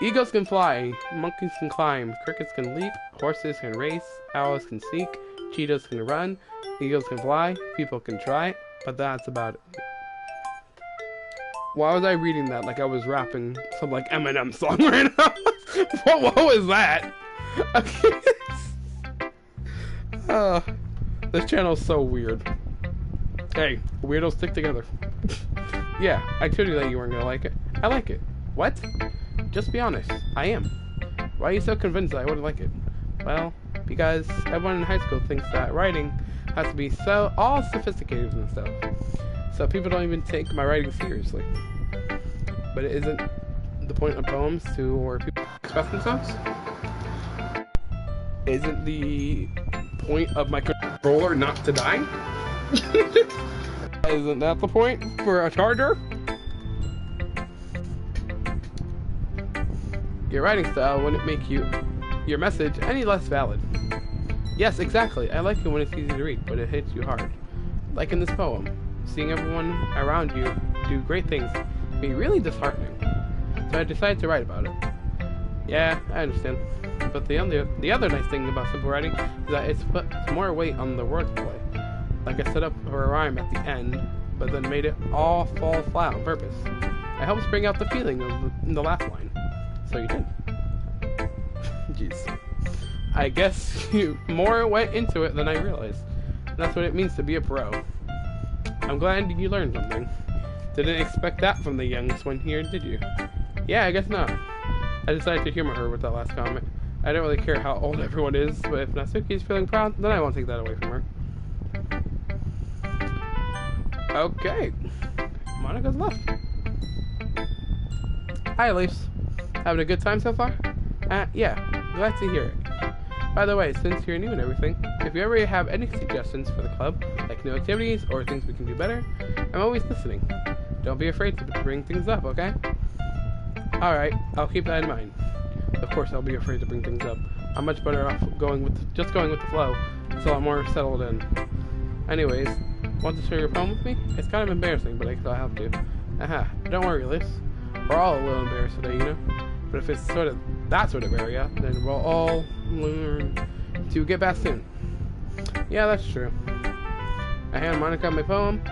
Eagles can fly, monkeys can climb, crickets can leap, horses can race, owls can seek, cheetahs can run, eagles can fly, people can try, but that's about it. Why was I reading that like I was rapping some like Eminem song right now? what was that? Okay. This channel's so weird. Hey, weirdos stick together. Yeah, I told you that you weren't gonna like it. I like it. What? Just be honest. I am. Why are you so convinced that I wouldn't like it? Well, because everyone in high school thinks that writing has to be so all sophisticated and stuff. So people don't even take my writing seriously. But it isn't the point of poems to where people express themselves? Isn't the point of my controller not to die? Isn't that the point for a charger? Your writing style wouldn't make your message any less valid. Yes, exactly. I like it when it's easy to read, but it hits you hard. Like in this poem, seeing everyone around you do great things can be really disheartening. So I decided to write about it. Yeah, I understand. But the other nice thing about simple writing is that it's put more weight on the wordplay. Like I set up a rhyme at the end, but then made it all fall flat on purpose. It helps bring out the feeling of the last line. So you did. Jeez. I guess you more went into it than I realized. That's what it means to be a pro. I'm glad you learned something. Didn't expect that from the youngest one here, did you? Yeah, I guess not. I decided to humor her with that last comment. I don't really care how old everyone is, but if Natsuki's feeling proud, then I won't take that away from her. Okay. Monika's left. Hi, Elise. Having a good time so far? Yeah. Glad to hear it. By the way, since you're new and everything, if you ever have any suggestions for the club, like new activities or things we can do better, I'm always listening. Don't be afraid to bring things up, okay? Alright, I'll keep that in mind. Of course, I'll be afraid to bring things up. I'm much better off going with the flow. It's a lot more settled in. Anyways, want to share your poem with me? It's kind of embarrassing, but I guess I'll have to. Don't worry, Liz. We're all a little embarrassed today, you know? But if it's sort of that sort of area, then we'll all learn to get back soon. Yeah, that's true. I hand Monika my poem.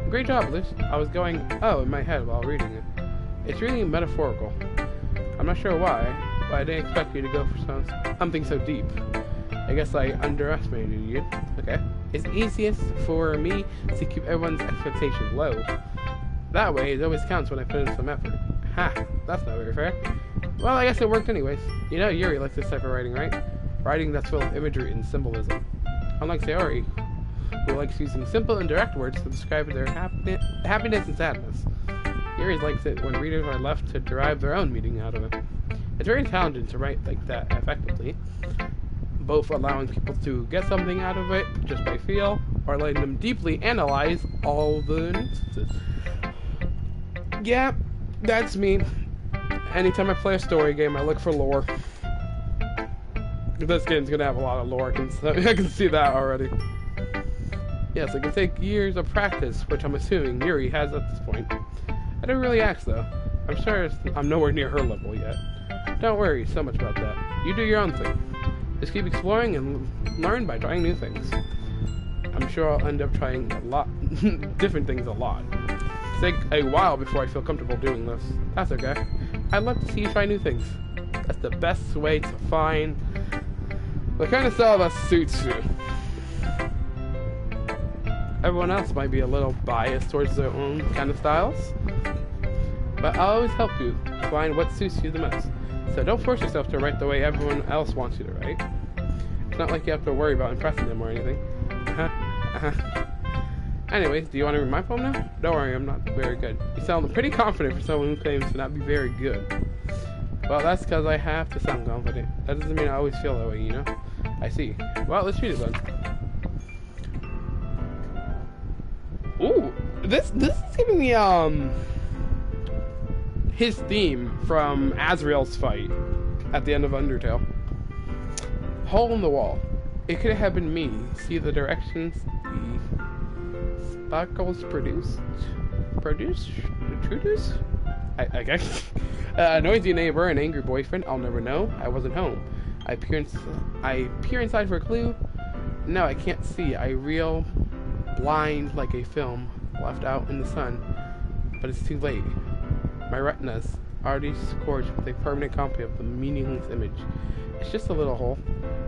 Great job, Liz. I was going, in my head while reading it. It's really metaphorical. I'm not sure why, but I didn't expect you to go for something so deep. I guess I underestimated you. Okay. It's easiest for me to keep everyone's expectations low. That way, it always counts when I put in some effort. That's not very fair. Well, I guess it worked anyways. You know Yuri likes this type of writing, right? Writing that's full of imagery and symbolism. Unlike Sayori, who likes using simple and direct words to describe their happiness and sadness. Yuri likes it when readers are left to derive their own meaning out of it. It's very talented to write like that effectively, both allowing people to get something out of it just by feel, or letting them deeply analyze all the instances. Yeah, that's me. Anytime I play a story game, I look for lore. This game's gonna have a lot of lore, I can see that already. Yes, it can take years of practice, which I'm assuming Yuri has at this point. I don't really ask, though. I'm sure I'm nowhere near her level yet. Don't worry so much about that. You do your own thing. Just keep exploring and learn by trying new things. I'm sure I'll end up trying a lot, different things a lot. It'll take a while before I feel comfortable doing this. That's okay. I'd love to see you try new things. That's the best way to find the kind of style that suits you. Everyone else might be a little biased towards their own kind of styles, but I'll always help you find what suits you the most. So don't force yourself to write the way everyone else wants you to write. It's not like you have to worry about impressing them or anything. Anyways, do you want to read my poem now? Don't worry, I'm not very good. You sound pretty confident for someone who claims to not be very good. Well, that's because I have to sound confident. That doesn't mean I always feel that way, you know? I see. Well, let's read it then. Ooh, this is giving me his theme from Azrael's fight at the end of Undertale. Hole in the wall. It could have been me. See the directions the sparkles produced? I guess. A noisy neighbor, an angry boyfriend. I'll never know. I wasn't home. I peer inside for a clue. No, I can't see. I reel blind like a film left out in the sun, but it's too late. My retinas already scorched with a permanent copy of the meaningless image. It's just a little hole.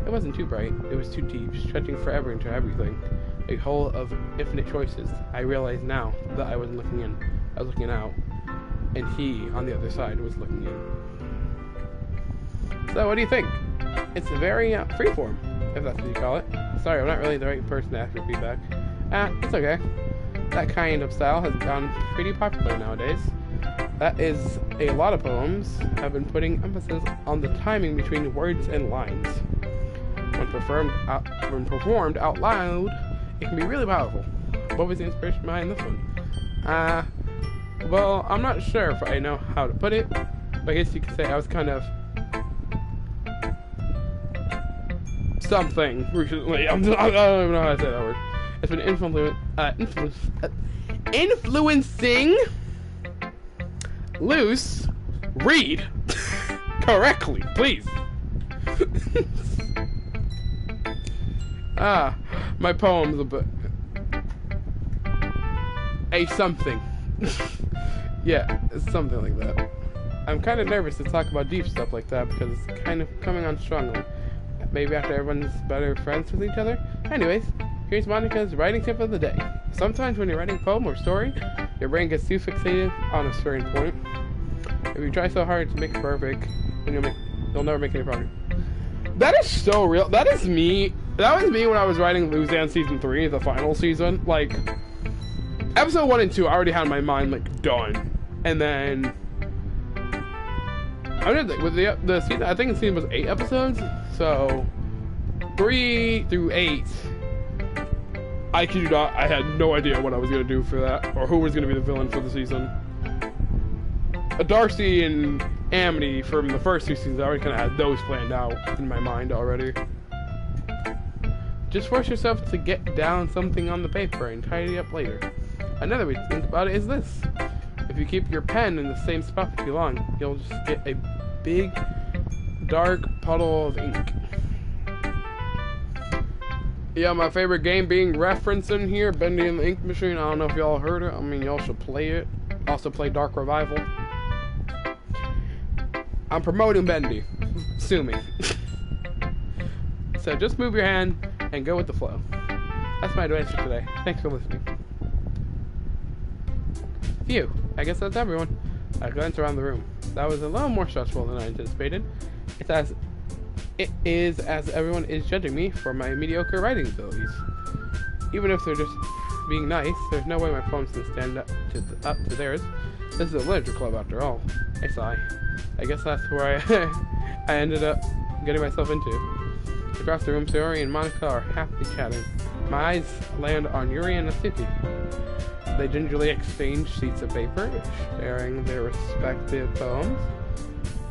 It wasn't too bright. It was too deep, stretching forever into everything. A hole of infinite choices. I realize now that I wasn't looking in. I was looking out, and he on the other side was looking in. So what do you think? It's a very freeform, if that's what you call it. Sorry, I'm not really the right person to ask for feedback. It's okay. That kind of style has gone pretty popular nowadays. That is, a lot of poems have been putting emphasis on the timing between words and lines. When performed out loud, it can be really powerful. What was the inspiration behind this one? Well, I'm not sure if I know how to put it, but I guess you could say I was kind of something recently. I don't even know how to say that word. It's been influencing Luce read correctly, please. My poem's a bit something. Yeah, it's something like that. I'm kind of nervous to talk about deep stuff like that because it's kind of coming on strongly. Maybe after everyone's better friends with each other. Anyways, here's Monica's writing tip of the day. Sometimes when you're writing a poem or story, your brain gets too fixated on a certain point. If you try so hard to make it perfect, then you'll never make any progress. That is so real. That is me. That was me when I was writing Luzanne Season 3, the final season. Like, Episode 1 and 2, I already had my mind, like, done. And then... with the season, I think the season was 8 episodes. So, 3 through 8, I kid you not, I had no idea what I was going to do for that. Or who was going to be the villain for the season. Darcy and Amity from the first 2 seasons, I already kind of had those planned out in my mind already. Just force yourself to get down something on the paper and tidy up later. Another way to think about it is this. If you keep your pen in the same spot for too long, you'll just get a big, dark puddle of ink. Yeah, my favorite game being referenced in here, Bendy and the Ink Machine. I don't know if y'all heard it. I mean, y'all should play it. Also play Dark Revival. I'm promoting Bendy. Sue me. So just move your hand and go with the flow. That's my advice for today. Thanks for listening. Phew, I guess that's everyone. I glanced around the room. That was a little more stressful than I anticipated. It is as everyone is judging me for my mediocre writing abilities. Even if they're just being nice, there's no way my poems can stand up to theirs. This is a literature club after all. I sigh. I guess that's where I ended up getting myself into. Across the room, Sayori and Monica are happily chatting. My eyes land on Yuri and Natsuki. They gingerly exchange sheets of paper, sharing their respective poems.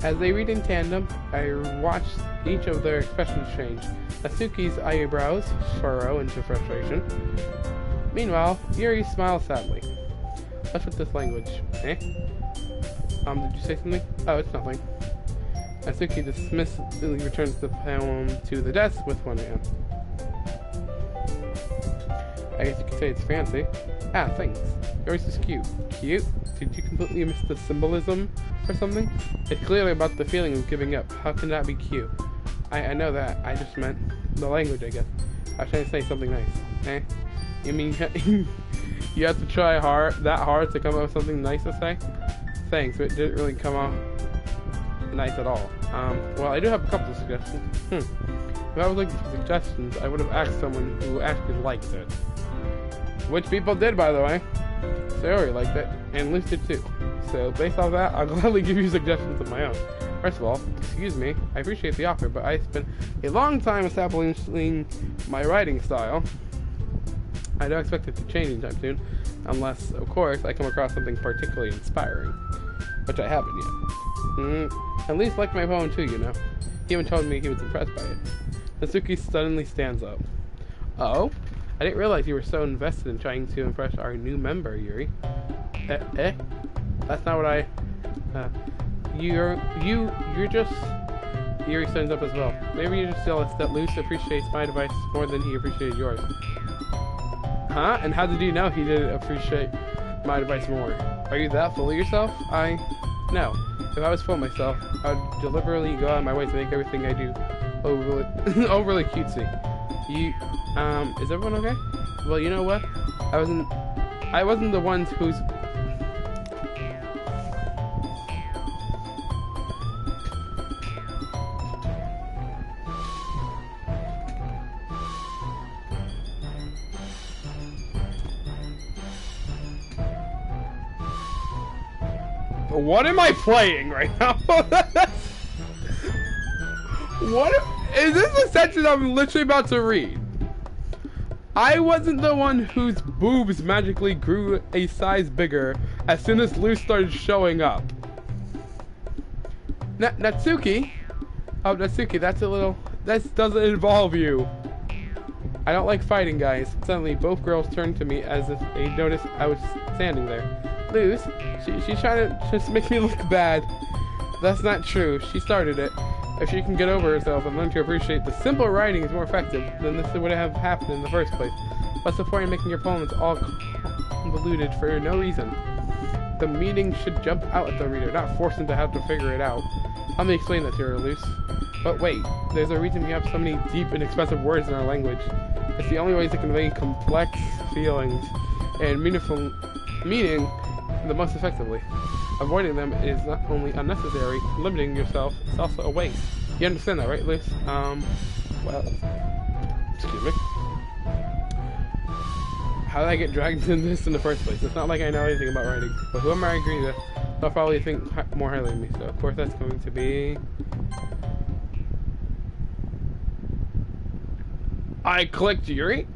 As they read in tandem, I watch each of their expressions change. Natsuki's eyebrows furrow into frustration. Meanwhile, Yuri smiles sadly. What's with this language? Eh? Did you say something? Oh, it's nothing. Natsuki dismissively returns the poem to the desk with one hand. I guess you could say it's fancy. Ah, thanks. Yours is cute. Cute? Did you completely miss the symbolism or something? It's clearly about the feeling of giving up. How can that be cute? I know that. I just meant the language, I guess. I was trying to say something nice. Eh? You mean you have to try that hard to come up with something nice to say? Thanks, but it didn't really come out nice at all. Well, I do have a couple of suggestions. If I was looking for suggestions, I would have asked someone who actually likes it. Which people did, by the way. Sayori liked it, and Luce did too. So, based off that, I'll gladly give you suggestions of my own. First of all, excuse me, I appreciate the offer, but I spent a long time establishing my writing style. I don't expect it to change anytime soon, unless, of course, I come across something particularly inspiring, which I haven't yet. At least liked my poem too, you know. He even told me he was impressed by it. Natsuki suddenly stands up. Oh? I didn't realize you were so invested in trying to impress our new member, Yuri. That's not what I... You're just... Yuri stands up as well. Maybe you're just jealous that Luce appreciates my advice more than he appreciated yours. Huh? And how did you know he didn't appreciate my advice more? Are you that full of yourself? No. If I was full of myself, I would deliberately go out of my way to make everything I do overly cutesy. Is everyone okay? Well, you know what? I wasn't the ones who's... What am I playing right now? What is this a section I'm literally about to read? I wasn't the one whose boobs magically grew a size bigger as soon as Luce started showing up. Natsuki? Oh, Natsuki, that's a little This doesn't involve you. I don't like fighting, guys. Suddenly, both girls turned to me as if they noticed I was standing there. Luz, she's trying to just make me look bad. That's not true. She started it. If she can get over herself and learn to appreciate the simple writing is more effective, then this would have happened in the first place. What's the point of making your poems all convoluted for no reason? The meaning should jump out at the reader, not force them to have to figure it out. Let me explain this here, Luz. But wait, there's a reason we have so many deep and expensive words in our language. It's the only way to convey complex feelings and meaningful meaning the most effectively. Avoiding them is not only unnecessary, limiting yourself is also a waste. You understand that, right, Luz? Well, excuse me. How did I get dragged into this in the first place? It's not like I know anything about writing, but whoever I agree with, they'll probably think more highly of me, so of course that's going to be... I clicked Yuri?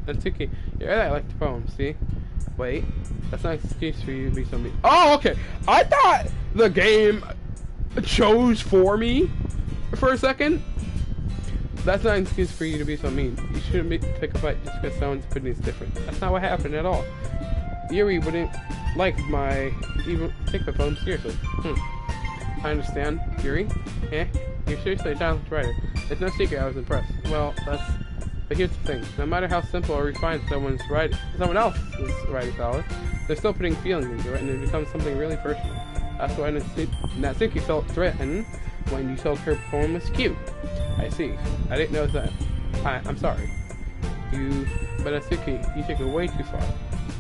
That's okay. Yeah, I like the poem, see? Wait, that's not an excuse for you to be so mean. Oh, okay. I thought the game chose for me for a second. That's not an excuse for you to be so mean. You shouldn't pick a fight just because someone's opinion is different. That's not what happened at all. Yuri wouldn't take my poem seriously. I understand. Yuri? Eh? You're seriously a talented writer. It's no secret I was impressed. Well, but here's the thing. No matter how simple or refined someone else's writing style is, they're still putting feelings into it, and it becomes something really personal. That's why Natsuki felt threatened when you told her poem was cute. I see. I didn't know that. I'm sorry. But Natsuki, you took it way too far.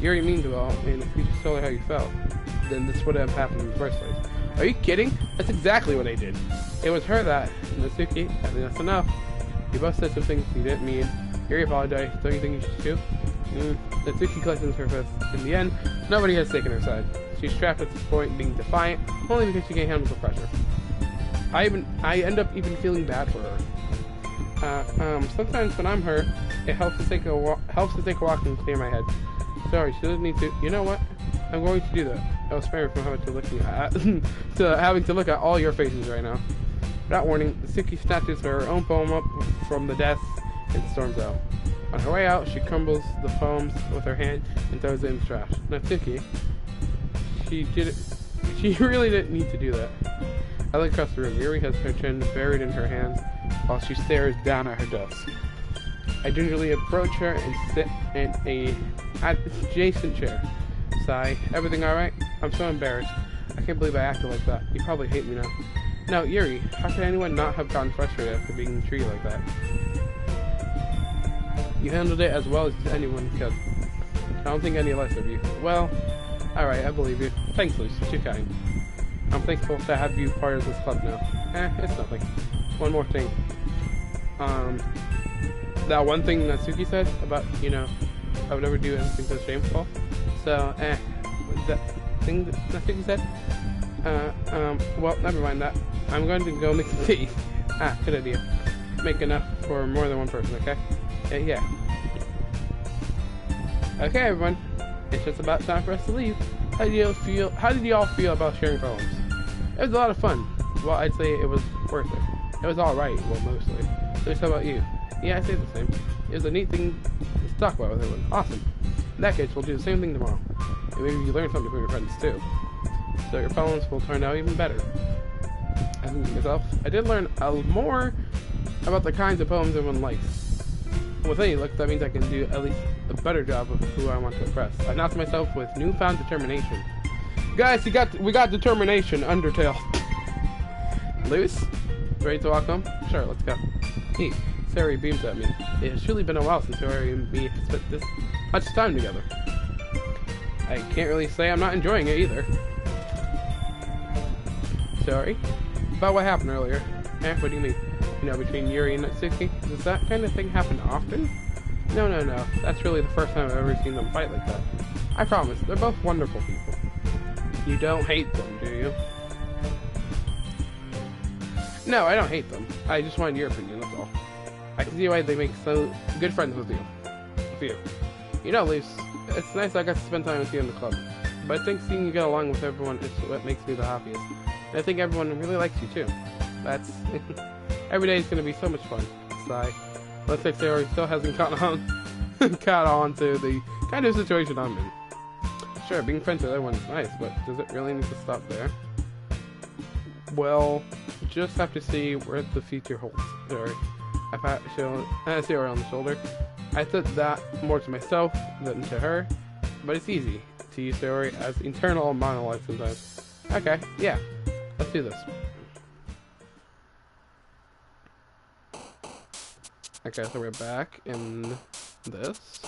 Yuri means well, and if you just told her how you felt, then this would have happened in the first place. Are you kidding? That's exactly what I did. It was her that, Natsuki, I think that's enough. You both said some things you didn't mean. Yuri apologized. Don't you think you should too? Natsuki collected her fist. In the end, nobody has taken her side. She's trapped at this point, being defiant, only because she can't handle the pressure. I end up even feeling bad for her. Sometimes when I'm hurt, it helps to take a walk and clear my head. Sorry, she doesn't need to. You know what? I'm going to do that. I'll spare her from having to look at all your faces right now. Without warning, Natsuki snatches her own poem up from the desk and storms out. On her way out, she crumbles the poems with her hand and throws it in the trash. Natsuki, she really didn't need to do that. I look across the room. Yuri has her chin buried in her hands while she stares down at her desk. I gingerly approach her and sit in an adjacent chair. Sigh. Everything alright? I'm so embarrassed. I can't believe I acted like that. You probably hate me now. No, Yuri, how could anyone not have gotten frustrated after being treated like that? You handled it as well as anyone could. I don't think any less of you. Well, alright, I believe you. Thanks, Luce. You're too kind. I'm thankful to have you part of this club now. It's nothing. One more thing. That one thing Natsuki said about, I would never do anything so shameful. So, that thing that Natsuki said? Well, never mind that. I'm going to go make some tea. Good idea. Make enough for more than one person, okay? Yeah. Okay, everyone. It's just about time for us to leave. How did y'all feel about sharing poems? It was a lot of fun. Well, I'd say it was worth it. It was alright, well, mostly. So, how about you? Yeah, I'd say the same. It was a neat thing to talk about with everyone. Awesome. In that case, we'll do the same thing tomorrow. And maybe you learn something from your friends, too. So your poems will turn out even better. I think to myself, I did learn more about the kinds of poems everyone likes. With any luck, that means I can do at least a better job of who I want to impress. I announced myself with newfound determination. Guys, we got determination, Undertale. Luz? Ready to walk home? Sure, let's go. Neat. Sari beams at me. It has truly been a while since Sari and me have spent this much time together. I can't really say I'm not enjoying it either. Sorry? About what happened earlier. What do you mean? Between Yuri and Natsuki? Does that kind of thing happen often? No. That's really the first time I've ever seen them fight like that. I promise, they're both wonderful people. You don't hate them, do you? No, I don't hate them. I just wanted your opinion, that's all. I can see why they make so good friends with you. Luz, it's nice I got to spend time with you in the club. But I think seeing you get along with everyone is what makes me the happiest. And I think everyone really likes you too. That's every day is gonna be so much fun. Sigh. Looks like Sayori still hasn't caught on caught on to the kind of situation I'm in. Sure, being friends with everyone is nice, but does it really need to stop there? Well, just have to see where the future holds. Sorry. I pat Sayori on the shoulder. I said that more to myself than to her, but it's easy to use Sayori as internal monologue sometimes. Okay, yeah, let's do this. Okay, so we're back in this.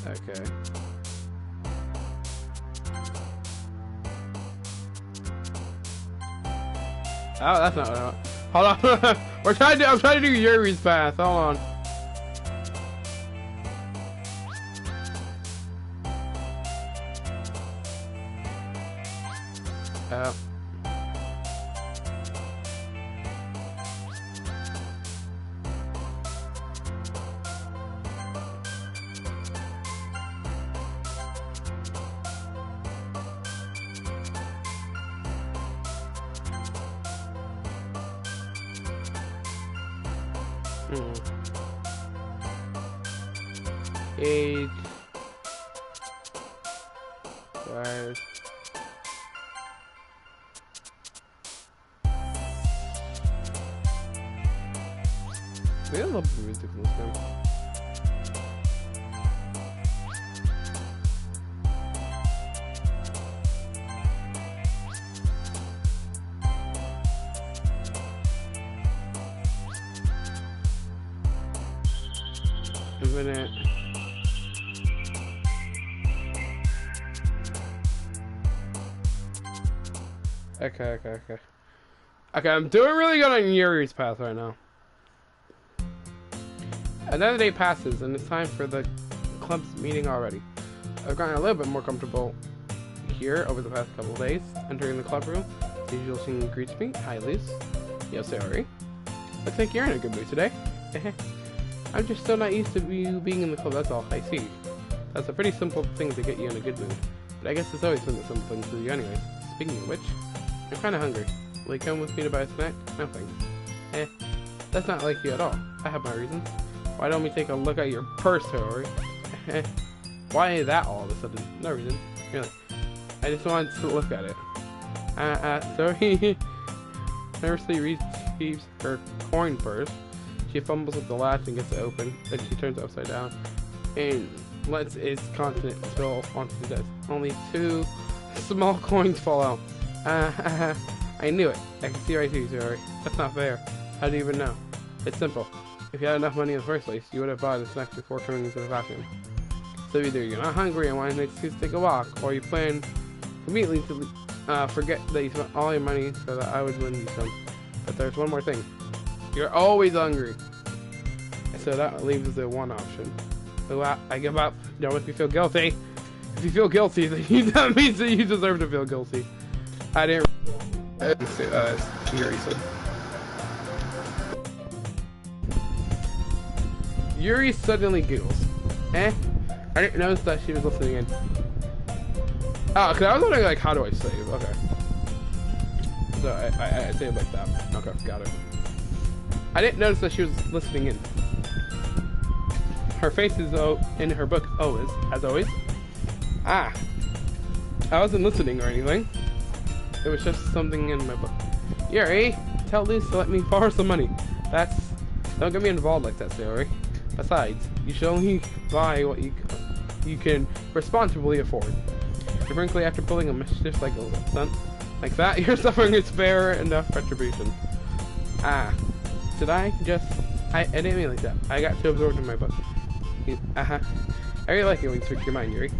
Okay. Oh, that's not what I want. Hold on. I'm trying to do Yuri's path. Hold on. Age 5. We have a little bit ridiculous now. A minute. Okay, I'm doing really good on Yuri's path right now. Another day passes, and it's time for the club's meeting already. I've gotten a little bit more comfortable here over the past couple of days. Entering the club room, the usual scene greets me. Hi, Liz. Yo, Sayori. Looks like you're in a good mood today. I'm just still not used to you being in the club, that's all. I see. That's a pretty simple thing to get you in a good mood. But I guess it's always been a simple thing to you anyways. Speaking of which, I'm kinda hungry. Will you come with me to buy a snack? No thanks. That's not like you at all. I have my reasons. Why don't we take a look at your purse, Sayori? Why that all of a sudden? No reason. Really. I just wanted to look at it. Sorry. Nervously receives her coin purse. She fumbles with the latch and gets it open. Then she turns it upside down and lets its contents spill onto the desk. Only 2 small coins fall out. I knew it. I can see right through you, Sayori. That's not fair. How do you even know? It's simple. If you had enough money in the first place, you would have bought a snack before coming into the bathroom. So either you're not hungry and want an excuse to take a walk, or you plan immediately to forget that you spent all your money so that I would lend you some. But there's one more thing. You're always hungry. So that leaves the one option. So I give up. Don't make me feel guilty. If you feel guilty, then that means that you deserve to feel guilty. I didn't say that as Yuri said. Yuri suddenly giggles. I didn't notice that she was listening in. Oh, because I was wondering, like, how do I save? Okay. So I saved like that. Okay, got it. I didn't notice that she was listening in. Her face is in her book, always, as always. I wasn't listening or anything. It was just something in my book. Yuri, tell Liz to let me borrow some money. Don't get me involved like that, Sayori. Besides, you should only buy what you can responsibly afford. And frankly, after pulling a mischief cycle like that, you're suffering its fair enough retribution. Did I didn't mean like that. I got too absorbed in my book. I really like it when you switch your mind, Yuri.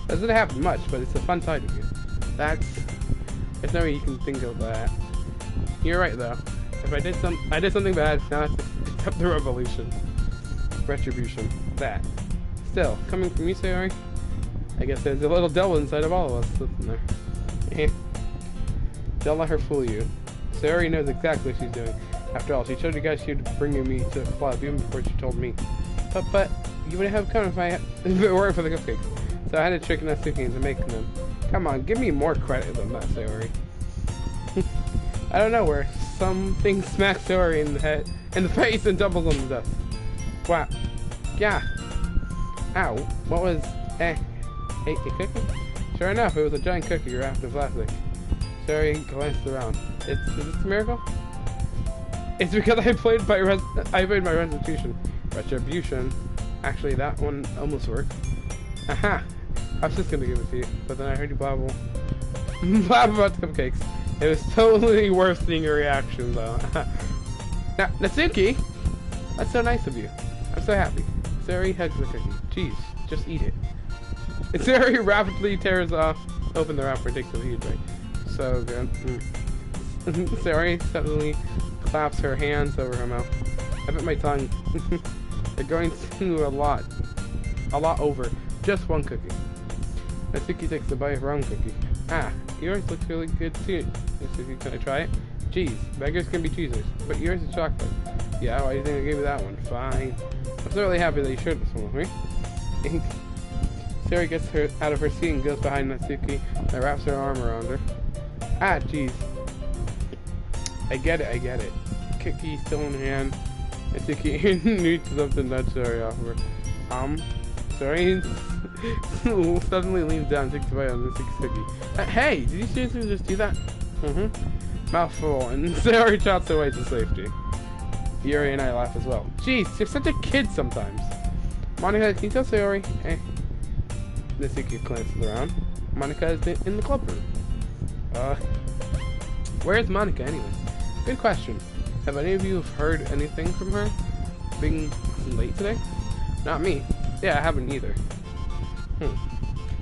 Doesn't happen much, but it's a fun side of you. There's no way you can think of that. You're right though. If I did something bad, now I have to accept the retribution. That. Still, coming from you, Sayori, I guess there's a little devil inside of all of us, isn't there? Don't let her fool you. Sayori knows exactly what she's doing. After all, she told you guys she would bring me to the club even before she told me. But you wouldn't have come if it weren't for the cupcakes. So I had to trick Natsuki into making them. Come on, give me more credit than that, Sayori. I don't know where something smacks Sayori in the head, in the face, and tumbles on the dust. Wow. Yeah. Ow. What was... a cookie? Sure enough, it was a giant cookie wrapped in plastic. Sayori glanced around. Is this a miracle? It's because I played my retribution. Actually, that one almost worked. Aha! I was just gonna give it to you, but then I heard you blabble about the cupcakes. It was totally worth seeing your reaction, though. Now, Natsuki! That's so nice of you. I'm so happy. Sayori hugs the cookie. Jeez, just eat it. And Sayori rapidly tears open the wrapper and takes a huge bite. So good. Sayori suddenly claps her hands over her mouth. I bit my tongue. They're going to a lot over just one cookie. Natsuki takes a bite of her own cookie. Ah, yours looks really good too. Natsuki, can I try it? Jeez, beggars can be choosers, but yours is chocolate. Yeah, why do you think I gave you that one? Fine. I'm so really happy that you shared this one with me. Sayori gets her out of her seat and goes behind Natsuki and wraps her arm around her. Ah, jeez. I get it. Cookie still in hand. Natsuki needs something to nudge Sayori off of her. Sayori suddenly leans down and takes a bite on Natsuki's cookie. Hey, did you seriously just do that? Mouthful, and Sayori trots away to safety. Yuri and I laugh as well. Jeez, you're such a kid sometimes. Monica, can you tell Sayori? Natsuki glances around. Monica is in the clubroom. Where's Monica anyway? Good question. Have any of you heard anything from her? Being late today? Not me. Yeah, I haven't either.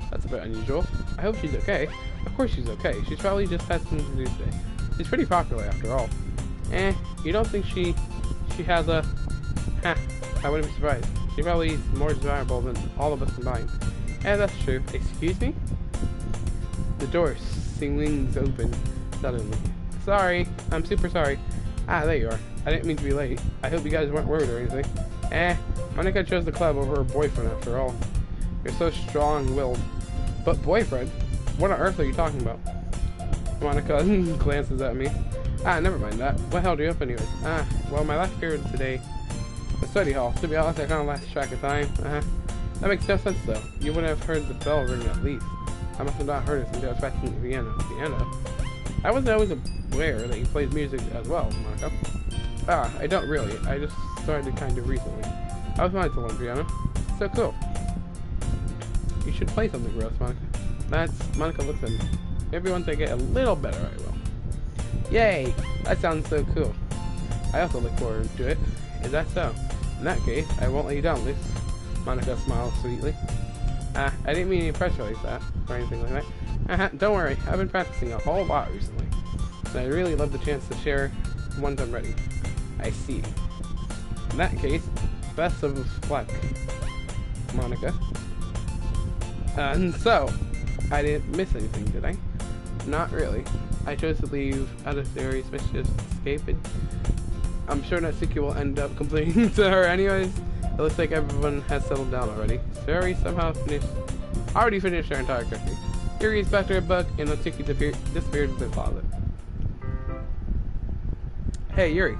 That's a bit unusual. I hope she's okay. Of course she's okay. She's probably just had something to do today. She's pretty popular after all. You don't think she has a... I wouldn't be surprised. She probably is more desirable than all of us combined. That's true. Excuse me? The door swings open suddenly. Sorry. I'm super sorry. There you are. I didn't mean to be late. I hope you guys weren't worried or anything. Monica chose the club over her boyfriend after all. You're so strong-willed. But boyfriend? What on earth are you talking about? Monica glances at me. Never mind that. What held you up anyways? Well, my last period today, the study hall. To be honest, I kind of lost track of time. That makes no sense though. You wouldn't have heard the bell ring at least. I must have not heard it until I was practicing the piano. Piano? I wasn't always aware that he plays music as well, Monica. I don't really. I just started kind of recently. I was wanting to learn piano. So cool. You should play something for us, Monica. Monica looks at me. Maybe once I get a little better, I will. Yay! That sounds so cool. I also look forward to it. Is that so? In that case, I won't let you down, Liz. Monica smiles sweetly. I didn't mean to press release that, or anything like that. Don't worry, I've been practicing a whole lot recently. And I really love the chance to share once I'm ready. I see. In that case, best of luck, Monica. And so, I didn't miss anything, did I? Not really. I chose to leave out of theory, especially just escaping. I'm sure Natsuki will end up complaining to her anyways. It looks like everyone has settled down already. Sayori somehow already finished her entire cookie. Yuri is back to her book, and Natsuki disappeared into the closet. Hey, Yuri.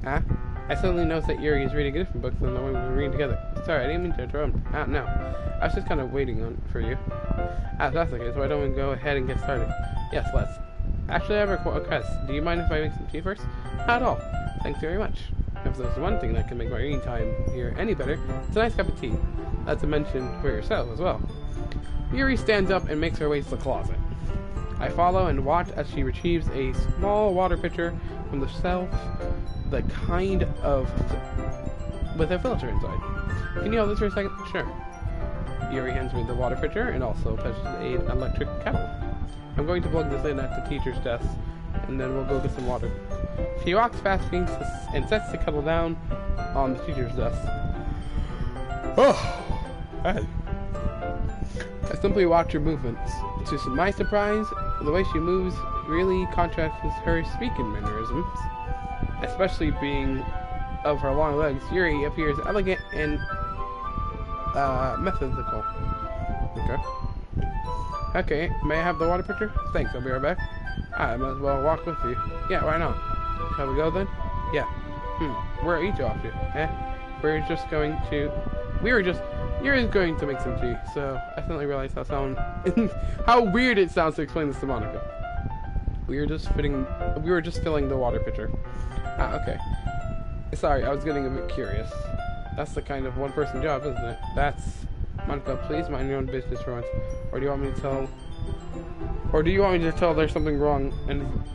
I suddenly noticed that Yuri is reading a different book than the one we were reading together. Sorry, I didn't mean to interrupt. No. I was just kind of waiting for you. If that's the case, why don't we go ahead and get started? Yes, let's. Actually, I have a request. Do you mind if I make some tea first? Not at all. Thanks very much. If there's one thing that can make my reading time here any better, it's a nice cup of tea. That's a mention for yourself as well. Yuri stands up and makes her way to the closet. I follow and watch as she retrieves a small water pitcher from the shelf, the kind of with a filter inside. Can you hold this for a second? Sure. Yuri hands me the water pitcher and also touches an electric kettle. I'm going to plug this in at the teacher's desk, and then we'll go get some water. She walks past me and sets the kettle down on the teacher's desk. I simply watch her movements. To my surprise, the way she moves really contrasts with her speaking mannerisms. Especially being of her long legs, Yuri appears elegant and methodical. Okay. Okay, may I have the water pitcher? Thanks, I'll be right back. I might as well walk with you. Yeah, why not? Shall we go then? Yeah. Where are each off to? You're just going to make some tea, so I suddenly realized how weird it sounds to explain this to Monica. We were just filling the water pitcher. Okay. Sorry, I was getting a bit curious. That's the kind of one-person job, isn't it? Monica, please mind your own business for once. Or do you want me to tell there's something wrong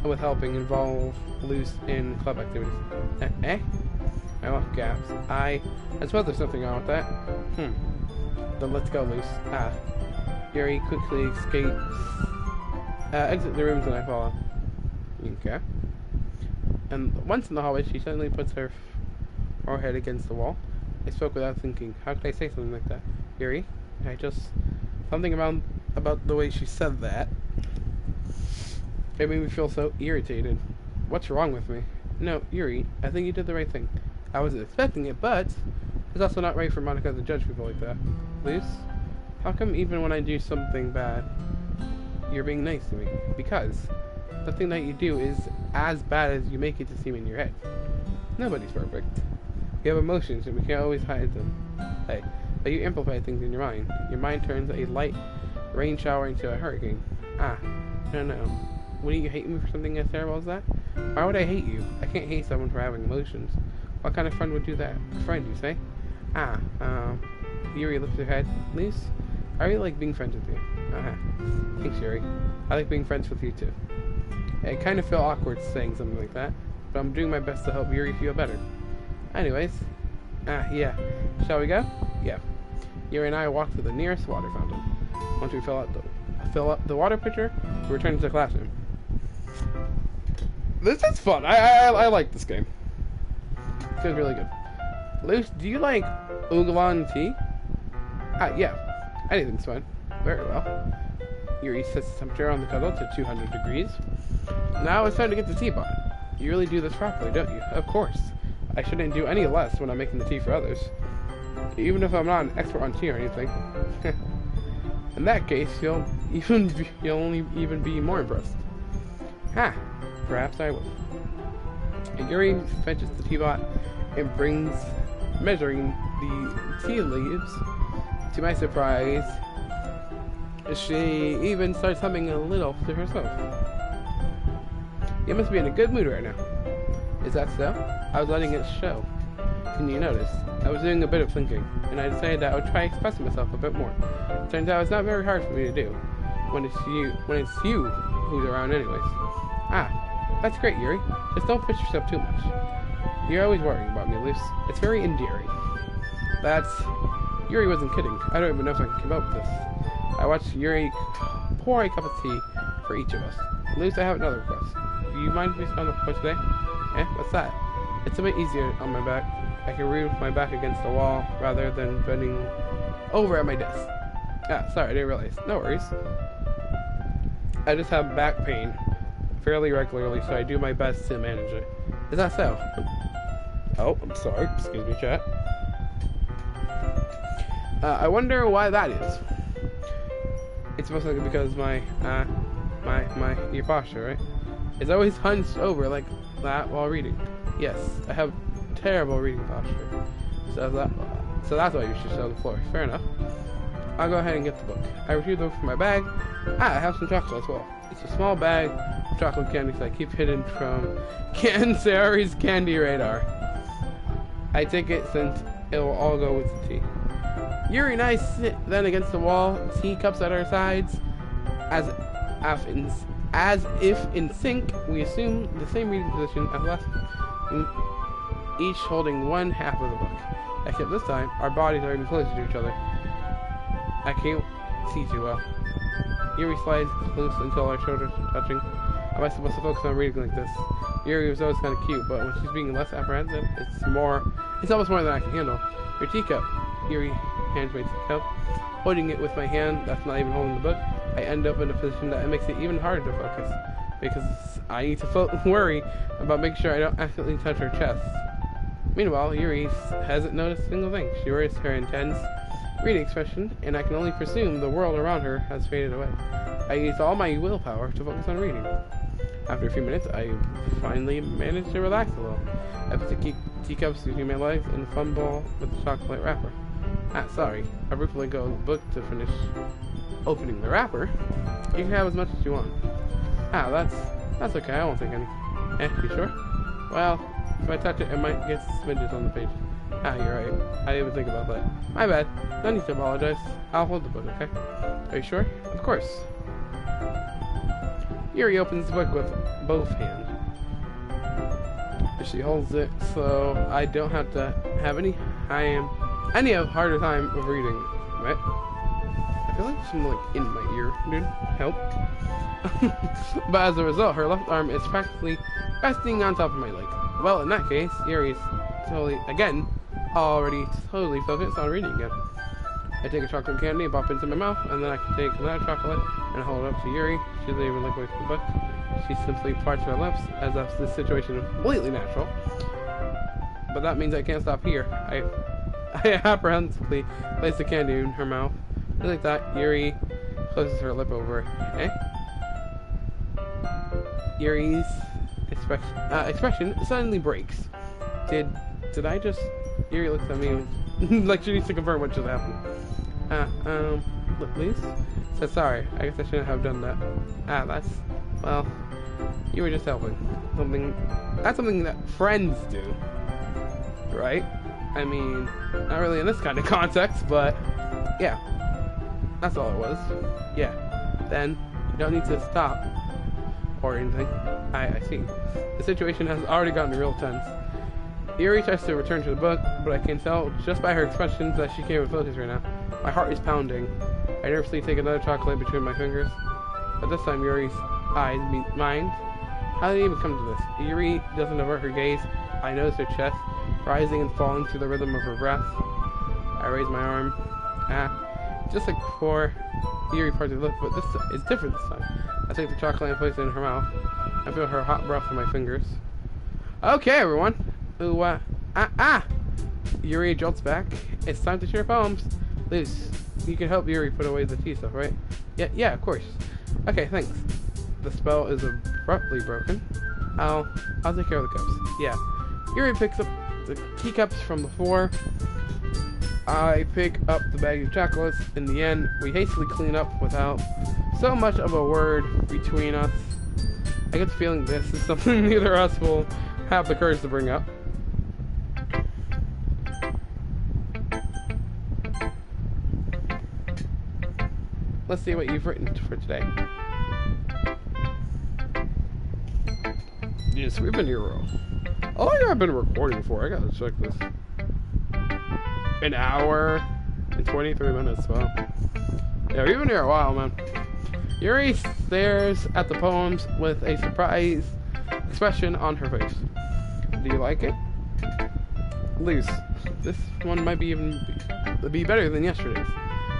with helping involve Luce in club activities? I love gaps. I suppose there's something wrong with that. Then let's go, Luce. Yuri quickly escapes. Exit the rooms and I follow. Okay. And once in the hallway, she suddenly puts her forehead against the wall. I spoke without thinking. How could I say something like that? Yuri? Something about the way she said that. It made me feel so irritated. What's wrong with me? No, Yuri, I think you did the right thing. I wasn't expecting it, but it's also not right for Monica to judge people like that. Luce, how come even when I do something bad, you're being nice to me? Because the thing that you do is as bad as you make it to seem in your head. Nobody's perfect. We have emotions and we can't always hide them. Hey, but you amplify things in your mind. Your mind turns a light rain shower into a hurricane. No. Wouldn't you hate me for something as terrible as that? Why would I hate you? I can't hate someone for having emotions. What kind of friend would do that? A friend, you say? Yuri lifts her head. Luce, I really like being friends with you. Thanks, Yuri. I like being friends with you too. I kind of feel awkward saying something like that, but I'm doing my best to help Yuri feel better. Anyways, yeah. Shall we go? Yeah. Yuri and I walked to the nearest water fountain. Once we fill up the water pitcher, we return to the classroom. This is fun. I like this game. It feels really good. Luce, do you like oolong tea? Yeah. Anything's fine. Very well. Yuri sets the temperature on the kettle to 200 degrees. Now it's time to get the teapot. You really do this properly, don't you? Of course. I shouldn't do any less when I'm making the tea for others. Even if I'm not an expert on tea or anything. In that case, you'll only even be more impressed. Perhaps I will. Yuri fetches the teapot and brings measuring the tea leaves. To my surprise, she even starts humming a little to herself. You must be in a good mood right now. Is that so? I was letting it show. Can you notice? I was doing a bit of thinking, and I decided that I would try expressing myself a bit more. Turns out it's not very hard for me to do when it's you who's around anyways. That's great, Yuri. Just don't push yourself too much. You're always worrying about me, Luce. It's very endearing. Yuri wasn't kidding. I don't even know if I can keep up with this. I watched Yuri pour a cup of tea for each of us. Luce, I have another request. Do you mind if we sit on the floor today? What's that? It's a bit easier on my back. I can read with my back against the wall rather than bending over at my desk. Sorry, I didn't realize. No worries. I just have back pain fairly regularly, so I do my best to manage it. Is that so? Oh, I'm sorry. Excuse me, chat. I wonder why that is. It's most likely because your posture, right? It's always hunched over like that while reading. Yes, I have terrible reading posture. So that's why you should sit on the floor. Fair enough. I'll go ahead and get the book. I retrieve the book from my bag. I have some chocolate as well. It's a small bag of chocolate candies I keep hidden from Kansari's candy radar. I take it since it will all go with the tea. Yuri and I sit then against the wall, teacups at our sides. As if in sync, we assume the same reading position as last time, each holding one half of the book. Except this time, our bodies are even closer to each other. I can't see too well. Yuri slides close until our shoulders are touching. Am I supposed to focus on reading like this? Yuri was always kind of cute, but when she's being less apprehensive, it's almost more than I can handle. Your teacup. Yuri hands my teacup. Holding it with my hand that's not even holding the book, I end up in a position that makes it even harder to focus, because I need to worry about making sure I don't accidentally touch her chest. Meanwhile, Yuri hasn't noticed a single thing. She wears her intense reading expression, and I can only presume the world around her has faded away. I used all my willpower to focus on reading. After a few minutes, I finally managed to relax a little. I put the teacups between my legs and fumble with the chocolate wrapper. Sorry. I briefly go to the book to finish opening the wrapper. You can have as much as you want. That's okay. I won't take any. You sure? Well, if I touch it, it might get smidges on the page. You're right. I didn't even think about that. My bad. No need to apologize. I'll hold the book, okay? Are you sure? Of course. Yuri opens the book with both hands. She holds it so I don't have to have any harder time of reading. Right? I feel like something like in my ear, dude. Help. But as a result, her left arm is practically resting on top of my leg. Well, in that case, Yuri's already totally focused on reading again. I take a chocolate candy and pop into my mouth, and then I can take another chocolate and hold it up to Yuri. She doesn't even look away from the book. She simply parts her lips, as if this situation is completely natural. But that means I can't stop here. I apprehensively place the candy in her mouth. Just like that, Yuri closes her lip over it. Yuri's expression suddenly breaks. Did I just... Yuri looks at me like she needs to confirm what just happened. Look, please. So sorry, I guess I shouldn't have done that. Well, you were just helping. That's something that friends do. Right? I mean, not really in this kind of context, but yeah. That's all it was. Yeah. Then, you don't need to stop or anything. I see. The situation has already gotten real tense. Yuri tries to return to the book, but I can tell just by her expressions that she can't even focus right now. My heart is pounding. I nervously take another chocolate between my fingers, but this time Yuri's eyes meet mine. How did it even come to this? Yuri doesn't avert her gaze. I notice her chest rising and falling to the rhythm of her breath. I raise my arm. Just like before, Yuri parts her lip, but this is different this time. I take the chocolate and place it in her mouth. I feel her hot breath on my fingers. Okay, everyone. Yuri jolts back. It's time to share poems. Liz, you can help Yuri put away the tea stuff, right? Yeah, of course. Okay, thanks. The spell is abruptly broken. I'll take care of the cups. Yeah. Yuri picks up the teacups from the floor. I pick up the bag of chocolates. In the end, we hastily clean up without so much of a word between us. I get the feeling this is something neither of us will have the courage to bring up. Let's see what you've written for today. Yes, we've been here. Oh, yeah, I've been recording for. I gotta check this. An hour and 23 minutes. Wow. Yeah, we've been here a while, man. Yuri stares at the poems with a surprised expression on her face. Do you like it? Luce, this one might be better than yesterday's.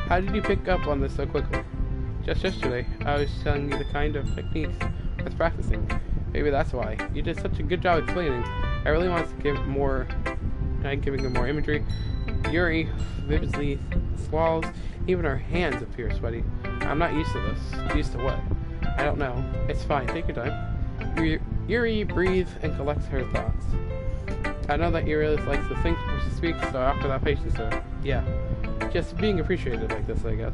How did you pick up on this so quickly? Just yesterday, I was telling you the kind of techniques I was practicing. Maybe that's why. You did such a good job explaining. I really want to give more... giving it more imagery. Yuri vividly swallows. Even her hands appear sweaty. I'm not used to this. Used to what? I don't know. It's fine. Take your time. Yuri breathes and collects her thoughts. I know that Yuri likes to think before she speaks, so after that patience, yeah. Just being appreciated like this, I guess.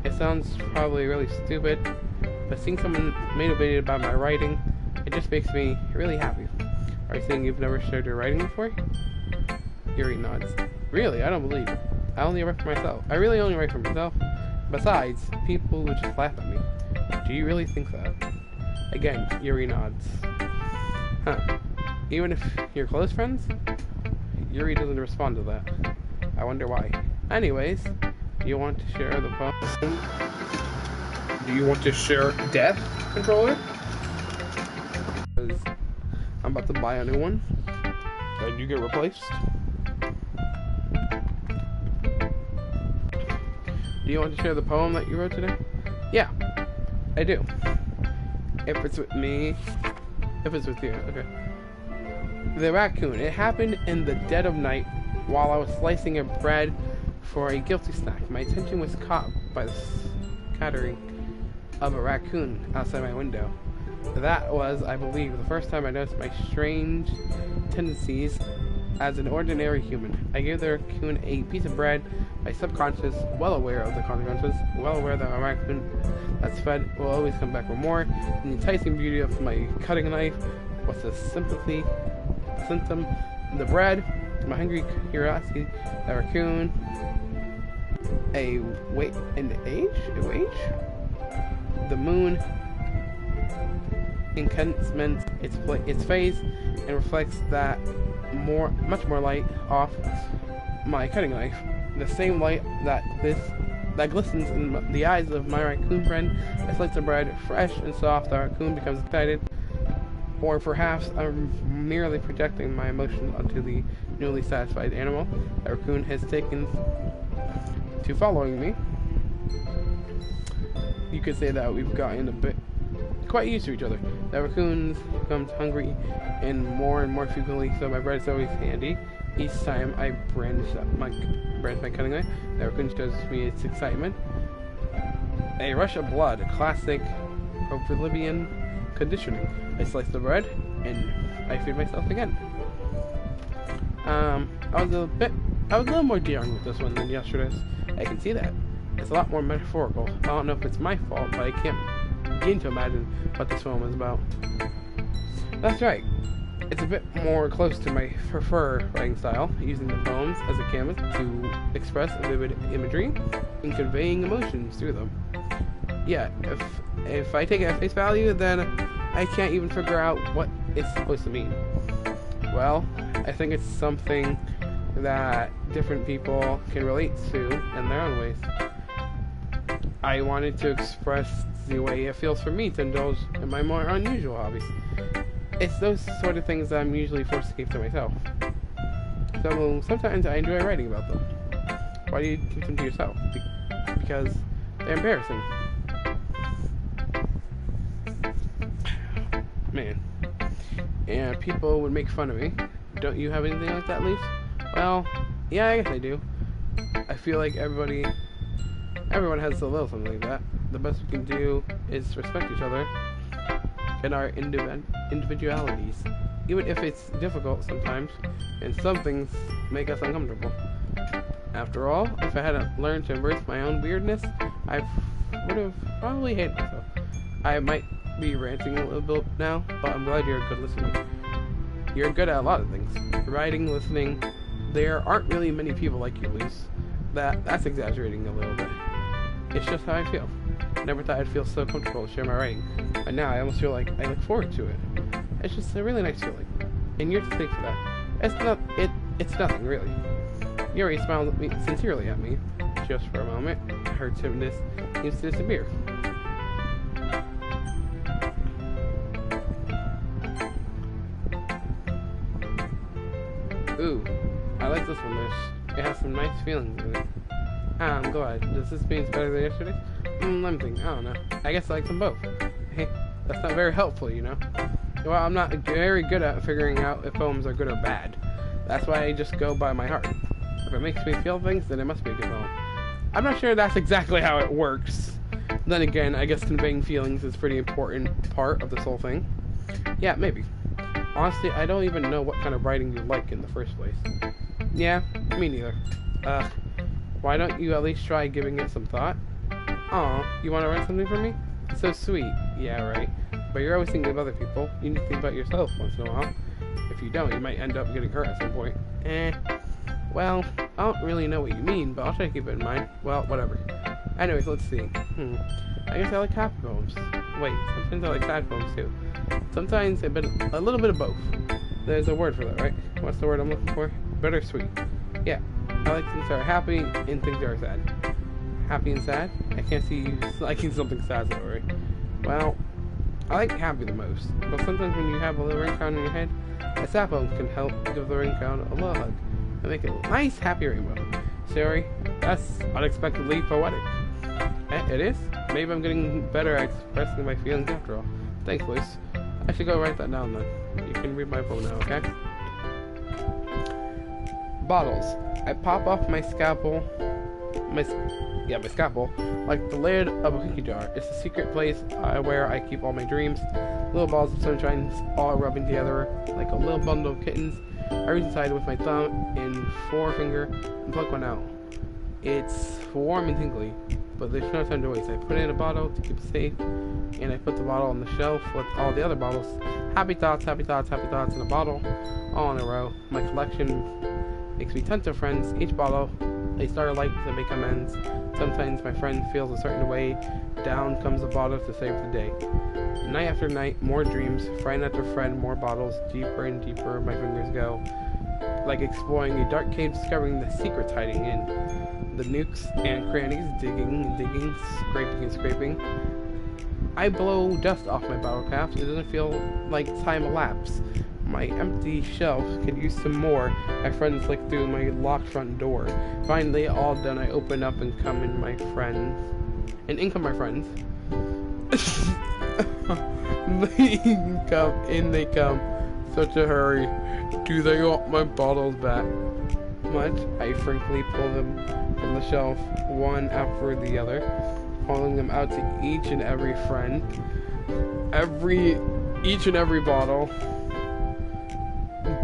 It sounds probably really stupid, but seeing someone motivated by my writing, it just makes me really happy. Are you saying you've never shared your writing before? Yuri nods. Really? I don't believe it. I really only write for myself. Besides, people would just laugh at me. Do you really think that? Again, Yuri nods. Huh. Even if you're close friends? Yuri doesn't respond to that. I wonder why. Anyways, do you want to share the poem? Do you want to share Death Controller? Because I'm about to buy a new one. And you get replaced. Do you want to share the poem that you wrote today? Yeah, I do. If it's with me. If it's with you, okay. The raccoon. It happened in the dead of night while I was slicing a bread for a guilty snack. My attention was caught by the scattering of a raccoon outside my window. That was, I believe, the first time I noticed my strange tendencies as an ordinary human. I gave the raccoon a piece of bread, my subconscious, well aware of the consequences, well aware that a raccoon that's fed will always come back for more. And the enticing beauty of my cutting knife was the symptom, the bread, my hungry curiosity, the raccoon, a wage, the moon, incandescent its phase, and reflects that much more light off my cutting knife. The same light that glistens in the eyes of my raccoon friend. I slice the bread fresh and soft. The raccoon becomes excited, or perhaps I'm merely projecting my emotions onto the newly satisfied animal. The raccoon has taken to following me. You could say that we've gotten a bit quite used to each other. The raccoon becomes hungry and more frequently, so my bread is always handy. Each time I brandish my cutting knife, the raccoon shows me its excitement. A rush of blood, classic Pavlovian conditioning. I slice the bread and I feed myself again. I was a little more daring with this one than yesterday's. I can see that. It's a lot more metaphorical. I don't know if it's my fault, but I can't begin to imagine what this film is about. That's right. It's a bit more close to my preferred writing style, using the poems as a canvas to express vivid imagery and conveying emotions through them. Yeah, if I take it at face value, then I can't even figure out what it's supposed to mean. Well, I think it's something that different people can relate to in their own ways. I wanted to express the way it feels for me to indulge in my more unusual hobbies. It's those sort of things that I'm usually forced to keep to myself. So sometimes I enjoy writing about them. Why do you keep them to yourself? Because they're embarrassing. Man. And people would make fun of me. Don't you have anything like that, Leaf? Well, yeah, I guess I do. I feel like everyone has a little something like that. The best we can do is respect each other and our individualities, even if it's difficult sometimes, and some things make us uncomfortable. After all, if I hadn't learned to embrace my own weirdness, I would have probably hated myself. I might be ranting a little bit now, but I'm glad you're a good listener. You're good at a lot of things. Writing, listening. There aren't really many people like you, Luce. That's exaggerating a little bit. It's just how I feel. Never thought I'd feel so comfortable to share my writing, but now I almost feel like I look forward to it. It's just a really nice feeling, and you're to thank for that. It's nothing really. Yuri smiled sincerely at me, just for a moment. Her timidness seems to disappear. Ooh, I like this one, Lish. It has some nice feelings in it. I'm glad. Does this mean it's better than yesterday's? Let me think. I don't know. I guess I like them both. Hey, that's not very helpful, you know? Well, I'm not very good at figuring out if poems are good or bad. That's why I just go by my heart. If it makes me feel things, then it must be a good poem. I'm not sure that's exactly how it works. Then again, I guess conveying feelings is a pretty important part of this whole thing. Yeah, maybe. Honestly, I don't even know what kind of writing you like in the first place. Yeah, me neither. Why don't you at least try giving it some thought? Aw, you want to write something for me? So sweet. Yeah, right. But you're always thinking of other people. You need to think about yourself once in a while. If you don't, you might end up getting hurt at some point. Well, I don't really know what you mean, but I'll try to keep it in mind. Well, whatever. Anyways, let's see. I guess I like happy poems. Wait, sometimes I like sad poems too. Sometimes a little bit of both. There's a word for that, right? What's the word I'm looking for? Bittersweet. Yeah, I like things that are happy and things that are sad. Happy and sad? I can't see you liking something sad though, right? Well, I like happy the most, but sometimes when you have a little ring count in your head, a sad poem can help give the ring count a little hug and make it a nice happy rainbow. Sorry, that's unexpectedly poetic. It is? Maybe I'm getting better at expressing my feelings after all. Thanks, Luce. I should go write that down then. You can read my poem now, okay? Bottles. I pop off my scalpel. My scalpel, like the lid of a cookie jar. It's a secret place where I keep all my dreams. Little balls of sunshine all rubbing together like a little bundle of kittens. I reach inside with my thumb and forefinger and pluck one out. It's warm and tingly, but there's no time to waste. I put it in a bottle to keep it safe, and I put the bottle on the shelf with all the other bottles. Happy thoughts, happy thoughts, happy thoughts in a bottle, all in a row. My collection makes me tons of friends. Each bottle, a starlight to make amends. Sometimes my friend feels a certain way. Down comes a bottle to save the day. Night after night, more dreams. Friend after friend, more bottles. Deeper and deeper my fingers go. Like exploring a dark cave, discovering the secrets hiding in the nooks and crannies. Digging and digging, scraping and scraping. I blow dust off my bottle caps. It doesn't feel like time elapsed. My empty shelf could use some more. My friends look through my locked front door. Finally, all done, I open up and come in my friends. And in come my friends. They come. Such a hurry. Do they want my bottles back? Much. I frankly pull them from the shelf, one after the other, calling them out to each and every friend. Each and every bottle.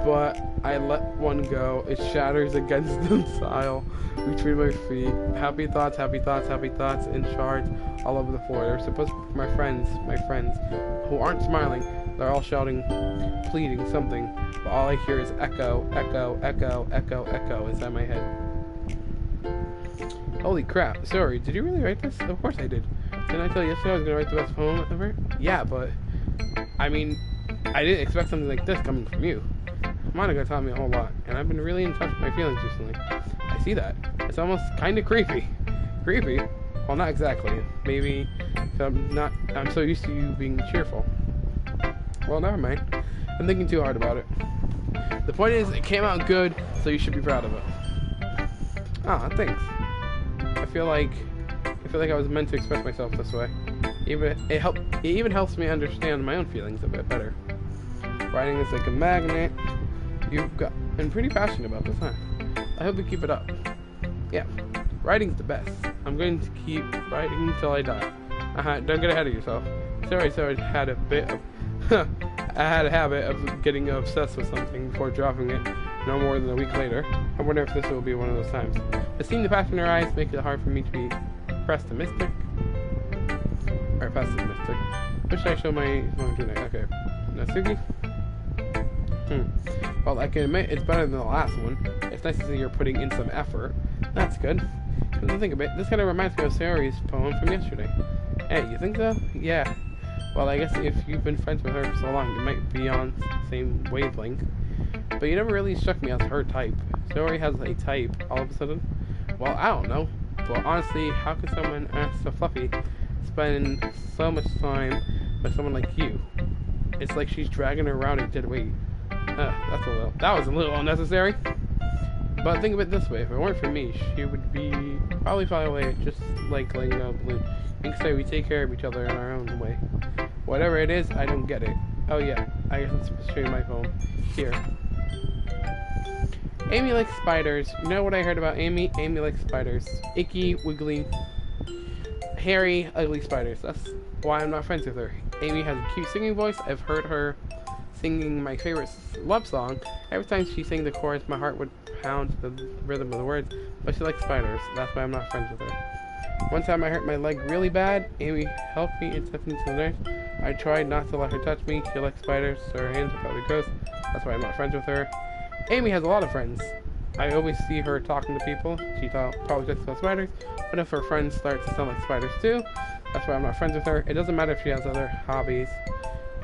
But I let one go. It shatters against the tile between my feet. Happy thoughts, happy thoughts, happy thoughts in shards all over the floor. They're supposed to be my friends, who aren't smiling. They're all shouting, pleading something. But all I hear is echo, echo, echo, echo, echo inside my head. Holy crap. Sorry, did you really write this? Of course I did. Didn't I tell you yesterday I was going to write the best poem ever? Yeah, but I mean, I didn't expect something like this coming from you. Monica taught me a whole lot, and I've been really in touch with my feelings recently. I see that. It's almost kind of creepy. Creepy? Well, not exactly. Maybe I'm so used to you being cheerful. Well, never mind. I'm thinking too hard about it. The point is, it came out good, so you should be proud of it. Ah, thanks. I feel like I was meant to express myself this way. It even helps me understand my own feelings a bit better. Writing is like a magnet. You've been pretty passionate about this, huh? I hope you keep it up. Yeah, writing's the best. I'm going to keep writing until I die. Don't get ahead of yourself. Sorry, I had a habit of getting obsessed with something before dropping it no more than a week later. I wonder if this will be one of those times. But seeing the passion in her eyes makes it hard for me to be pessimistic. Or pessimistic. What should I show my tonight? Okay. Natsuki? Well, I can admit it's better than the last one. It's nice to see you're putting in some effort. That's good. Come to think of it, this kind of reminds me of Sayori's poem from yesterday. Hey, you think so? Yeah. Well, I guess if you've been friends with her for so long, you might be on the same wavelength. But you never really struck me as her type. Sayori has a type all of a sudden. Well, I don't know. But honestly, how could someone ask so fluffy spend so much time with someone like you? It's like she's dragging her around a dead weight. That was a little unnecessary. But think of it this way, if it weren't for me, she would be probably fly away, just like letting go of balloon. You can say we take care of each other in our own way. Whatever it is, I don't get it. Oh yeah, I guess I'm supposed to show you my phone. Here. Amy likes spiders. You know what I heard about Amy? Amy likes spiders. Icky, wiggly, hairy, ugly spiders. That's why I'm not friends with her. Amy has a cute singing voice. I've heard her singing my favorite love song. Every time she sang the chorus, my heart would pound to the rhythm of the words. But she likes spiders. That's why I'm not friends with her. One time I hurt my leg really bad. Amy helped me and took me to the nurse. I tried not to let her touch me. She likes spiders, so her hands are probably gross. That's why I'm not friends with her. Amy has a lot of friends. I always see her talking to people. She probably talks about spiders. But if her friends start to sound like spiders too, that's why I'm not friends with her. It doesn't matter if she has other hobbies.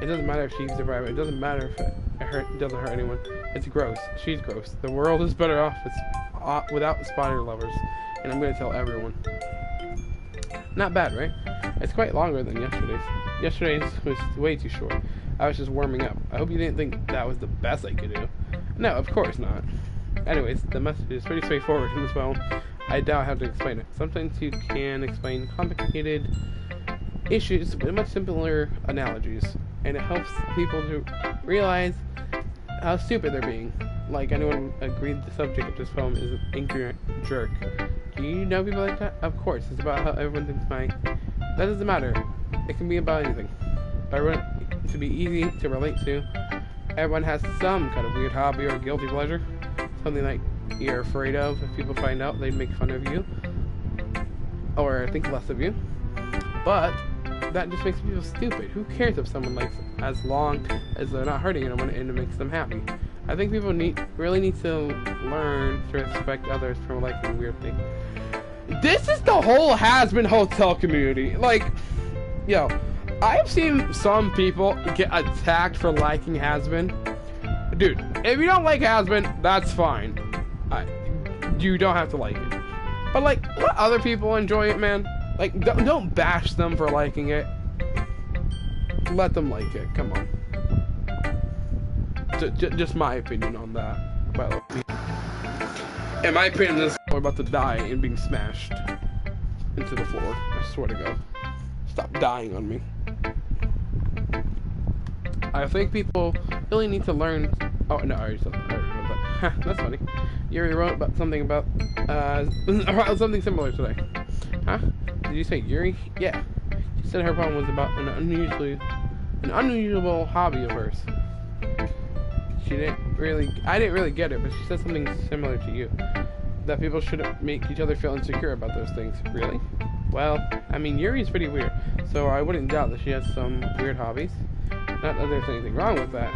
It doesn't matter if she's a private. It doesn't matter if it doesn't hurt anyone. It's gross. She's gross. The world is better off without spider lovers. And I'm going to tell everyone. Not bad, right? It's quite longer than yesterday's. Yesterday's was way too short. I was just warming up. I hope you didn't think that was the best I could do. No, of course not. Anyways, the message is pretty straightforward in this poem. I doubt how to explain it. Sometimes you can explain complicated issues with much simpler analogies, and it helps people to realize how stupid they're being. like anyone agreed the subject of this poem is an ignorant jerk. Do you know people like that? Of course, it's about how everyone thinks that doesn't matter. It can be about anything. Everyone to be easy to relate to. Everyone has some kind of weird hobby or guilty pleasure. Something like you're afraid of if people find out they'd make fun of you. Or think less of you. But that just makes people stupid. Who cares if someone likes it, as long as they're not hurting anyone and it makes them happy? I think people really need to learn to respect others for liking weird things. This is the whole has-been hotel community. Like, yo, I've seen some people get attacked for liking has-been. Dude, if you don't like has-been, that's fine. You don't have to like it. But like, let other people enjoy it, man. Like, don't bash them for liking it. Let them like it. Come on. Just my opinion on that. By the way. In my opinion, this is about to die and being smashed into the floor. I swear to God. Stop dying on me. I think people really need to learn. Oh no, I already wrote that. That's funny. Yuri wrote about something about something similar today. Huh? Did you say Yuri? Yeah. She said her poem was about an unusual hobby of hers. I didn't really get it, but she said something similar to you. That people shouldn't make each other feel insecure about those things. Really? Well, I mean, Yuri's pretty weird, so I wouldn't doubt that she has some weird hobbies. Not that there's anything wrong with that.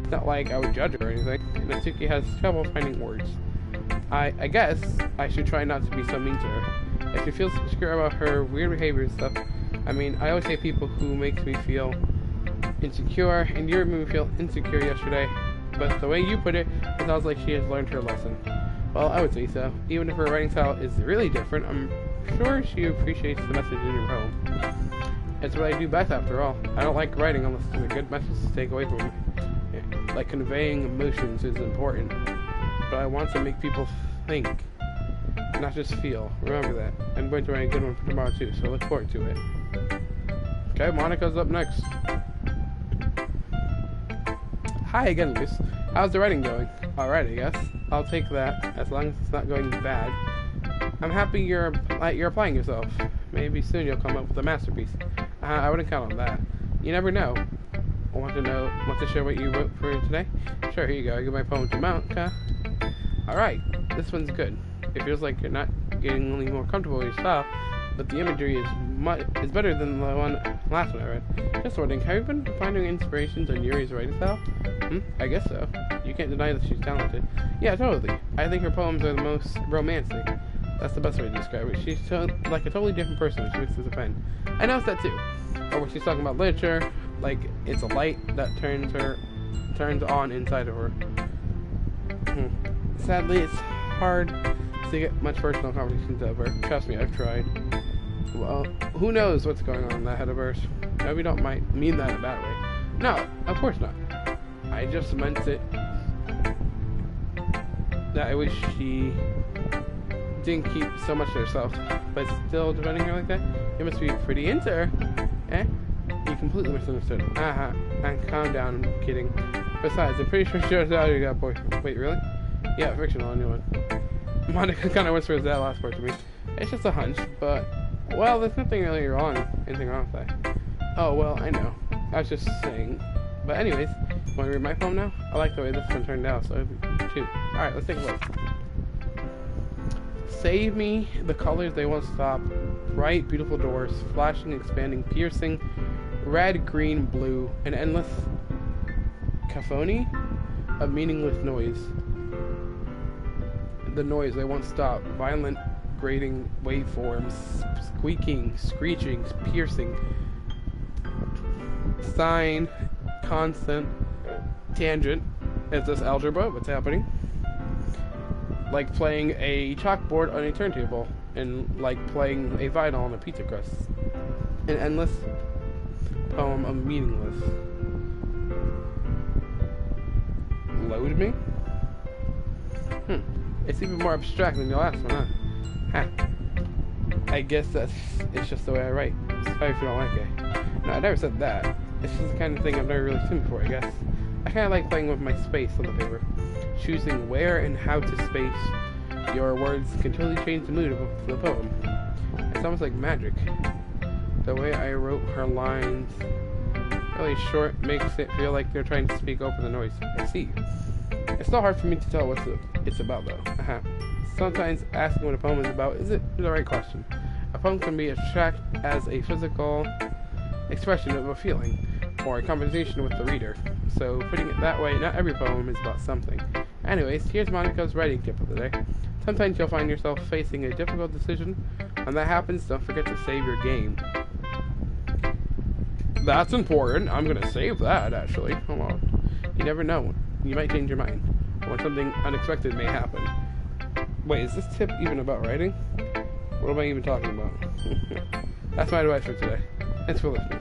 It's not like I would judge her or anything. Natsuki has trouble finding words. I guess I should try not to be so mean to her. If she feels insecure about her weird behavior and stuff, I mean, I always say people who makes me feel insecure, and Yuri made me feel insecure yesterday, but the way you put it, it sounds like she has learned her lesson. Well, I would say so. Even if her writing style is really different, I'm sure she appreciates the message in her poem. It's what I do best, after all. I don't like writing unless there's a good message to take away from it. Yeah, like conveying emotions is important, but I want to make people think, not just feel. Remember that. I'm going to write a good one for tomorrow too, so look forward to it. Okay, Monica's up next. Hi again, Luce. How's the writing going? Alright, I guess. I'll take that, as long as it's not going bad. I'm happy you're applying yourself. Maybe soon you'll come up with a masterpiece. I wouldn't count on that. You never know. Want to share what you wrote for today? Sure, here you go. I give my poem to Monica. Alright, this one's good. It feels like you're not getting any more comfortable with your style, but the imagery is better than the last one I read. Just wondering, have you been finding inspirations on Yuri's writing style? I guess so. You can't deny that she's talented. Yeah, totally. I think her poems are the most romantic. That's the best way to describe it. She's like a totally different person when she mixes a pen. I noticed that too. Or when she's talking about literature, like it's a light that turns on inside of her. Sadly, it's hard to get much personal conversations out of her. Trust me, I've tried. Well, who knows what's going on in that head of hers? Maybe we don't mean that in a bad way. No, of course not. I just meant it that I wish she didn't keep so much to herself, but still defending her like that. You must be pretty into her, eh? You completely misunderstood. And calm down. I'm kidding. Besides, I'm pretty sure she knows how you got boyfriend. Wait, really? Yeah, fictional, new one. Monica kind of whispers that last part to me. It's just a hunch, but well, there's nothing really anything wrong with that. Oh well, I know. I was just saying. But anyways, want to read my poem now? I like the way this one turned out, so too. Alright, let's take a look. Save me, the colors they won't stop. Bright, beautiful doors, flashing, expanding, piercing, red, green, blue, an endless cacophony of meaningless noise. The noise they won't stop. Violent, grating waveforms, squeaking, screeching, piercing, sine, constant, tangent. Is this algebra? What's happening? Like playing a chalkboard on a turntable, and like playing a vinyl on a pizza crust. An endless poem of meaningless. Load me? It's even more abstract than the last one, huh? I guess it's just the way I write. Sorry if you don't like it. No, I never said that. It's just the kind of thing I've never really seen before, I guess. I kind of like playing with my space on the paper. Choosing where and how to space your words can totally change the mood of the poem. It's almost like magic. The way I wrote her lines really short makes it feel like they're trying to speak over the noise. I see. It's still hard for me to tell what it's about, though. Sometimes asking what a poem is about isn't the right question. A poem can be abstract as a physical expression of a feeling, or a conversation with the reader. So, putting it that way, not every poem is about something. Anyways, here's Monica's writing tip of the day. Sometimes you'll find yourself facing a difficult decision. When that happens, don't forget to save your game. That's important. I'm gonna save that, actually. Hold on. You never know. You might change your mind. Or something unexpected may happen. Wait, is this tip even about writing? What am I even talking about? That's my advice for today. Thanks for listening.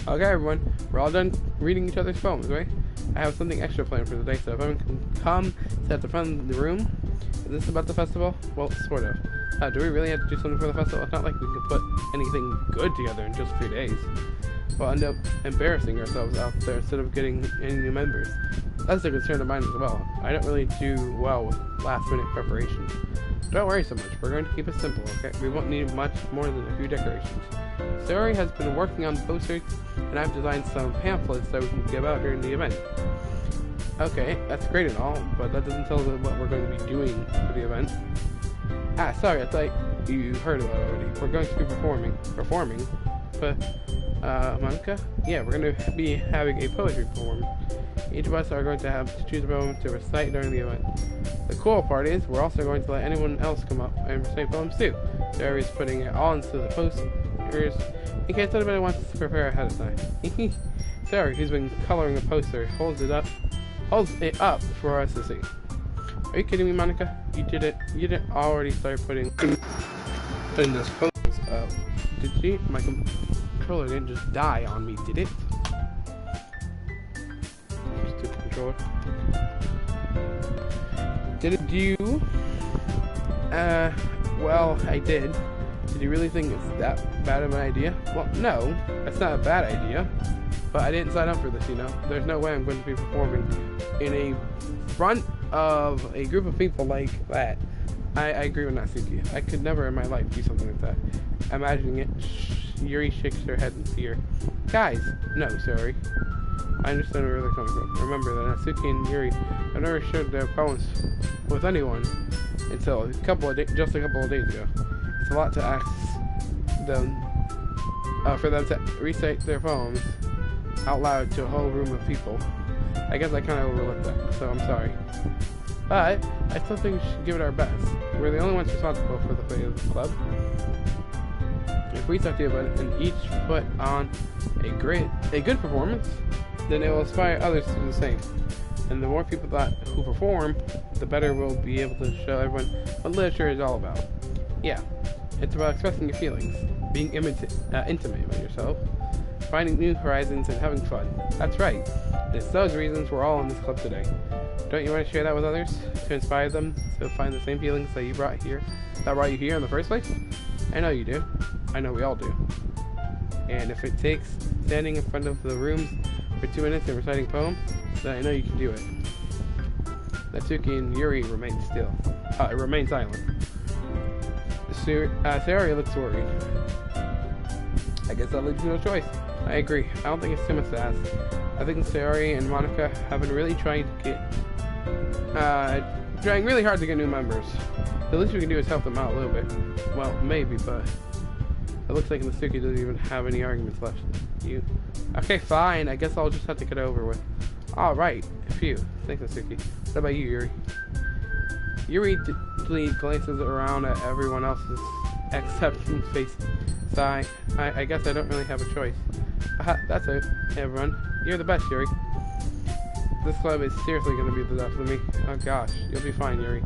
Okay, everyone. We're all done reading each other's poems, right? I have something extra planned for the day, so if everyone can come sit at the front of the room. Is this about the festival? Well, sort of. Do we really have to do something for the festival? It's not like we can put anything good together in just 3 days. We'll end up embarrassing ourselves out there instead of getting any new members. That's a concern of mine as well. I don't really do well with last-minute preparations. Don't worry so much. We're going to keep it simple, okay? We won't need much more than a few decorations. Saori has been working on posters, and I've designed some pamphlets that we can give out during the event. Okay, that's great and all, but that doesn't tell us what we're going to be doing for the event. Sorry, I thought you heard about it already. We're going to be performing, but, Monica? Yeah, we're going to be having a poetry performance. Each of us are going to have to choose a poem to recite during the event. The cool part is, we're also going to let anyone else come up and recite poems too. Saori is putting it all into the posters, in case anybody wants to prepare ahead of time. Saori, who's been coloring a poster, holds it up for us to see. Are you kidding me, Monica? You didn't already start putting those posters up, did you? My controller didn't just die on me, did it? Stupid controller. Did you? Well, I did. Did you really think it's that bad of an idea? Well, no, it's not a bad idea. But I didn't sign up for this, you know. There's no way I'm going to be performing in a front of a group of people like that. I agree with Natsuki. I could never in my life do something like that. Imagining it, Yuri shakes her head in fear. Guys, no, sorry. I understand where they're coming from. Remember that Natsuki and Yuri have never shared their poems with anyone until just a couple of days ago. It's a lot to ask them for them to recite their poems out loud to a whole room of people. I guess I kind of overlooked that, so I'm sorry. But I still think we should give it our best. We're the only ones responsible for the fate of the club. If we talk to you about it and each put on a good performance, then it will inspire others to do the same. And the more people who perform, the better we'll be able to show everyone what literature is all about. Yeah, it's about expressing your feelings, being intimate with yourself, finding new horizons, and having fun. That's right. It's those reasons we're all in this club today. Don't you want to share that with others to inspire them to find the same feelings that brought you here in the first place? I know you do. I know we all do. And if it takes standing in front of the rooms for 2 minutes and reciting poems, then I know you can do it. Natsuki and Yuri remain silent. Saori looks worried. I guess that leaves no choice. I agree. I don't think it's too much to ask. I think Saori and Monica have been really trying really hard to get new members. The least we can do is help them out a little bit. Well, maybe, but it looks like Natsuki doesn't even have any arguments left. Okay, fine. I guess I'll just have to get it over with. Alright. Phew. Thanks, Natsuki. What about you, Yuri? Yuri glances around at everyone else's accepting face. Sigh. I guess I don't really have a choice. That's it, everyone. You're the best, Yuri. This club is seriously going to be the death of me. Oh gosh, you'll be fine, Yuri.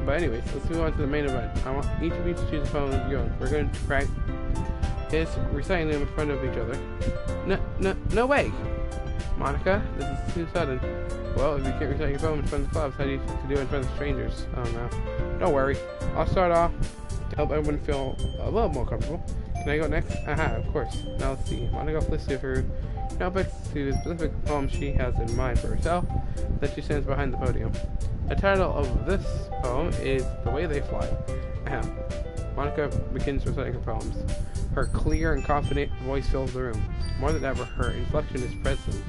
But anyways, let's move on to the main event. I want each of you to choose a poem of your own. We're going to practice reciting them in front of each other. No way! Monica, this is too sudden. Well, if you can't recite your poem in front of the clubs, how do you do it in front of strangers? Oh no. Don't worry. I'll start off to help everyone feel a little more comfortable. Can I go next? Aha, of course. Now let's see. Monica flips to her notebooks to the specific poem she has in mind for herself. Then she stands behind the podium. The title of this poem is The Way They Fly. Aha. Monica begins reciting her poems. Her clear and confident voice fills the room. More than ever, her inflection is present.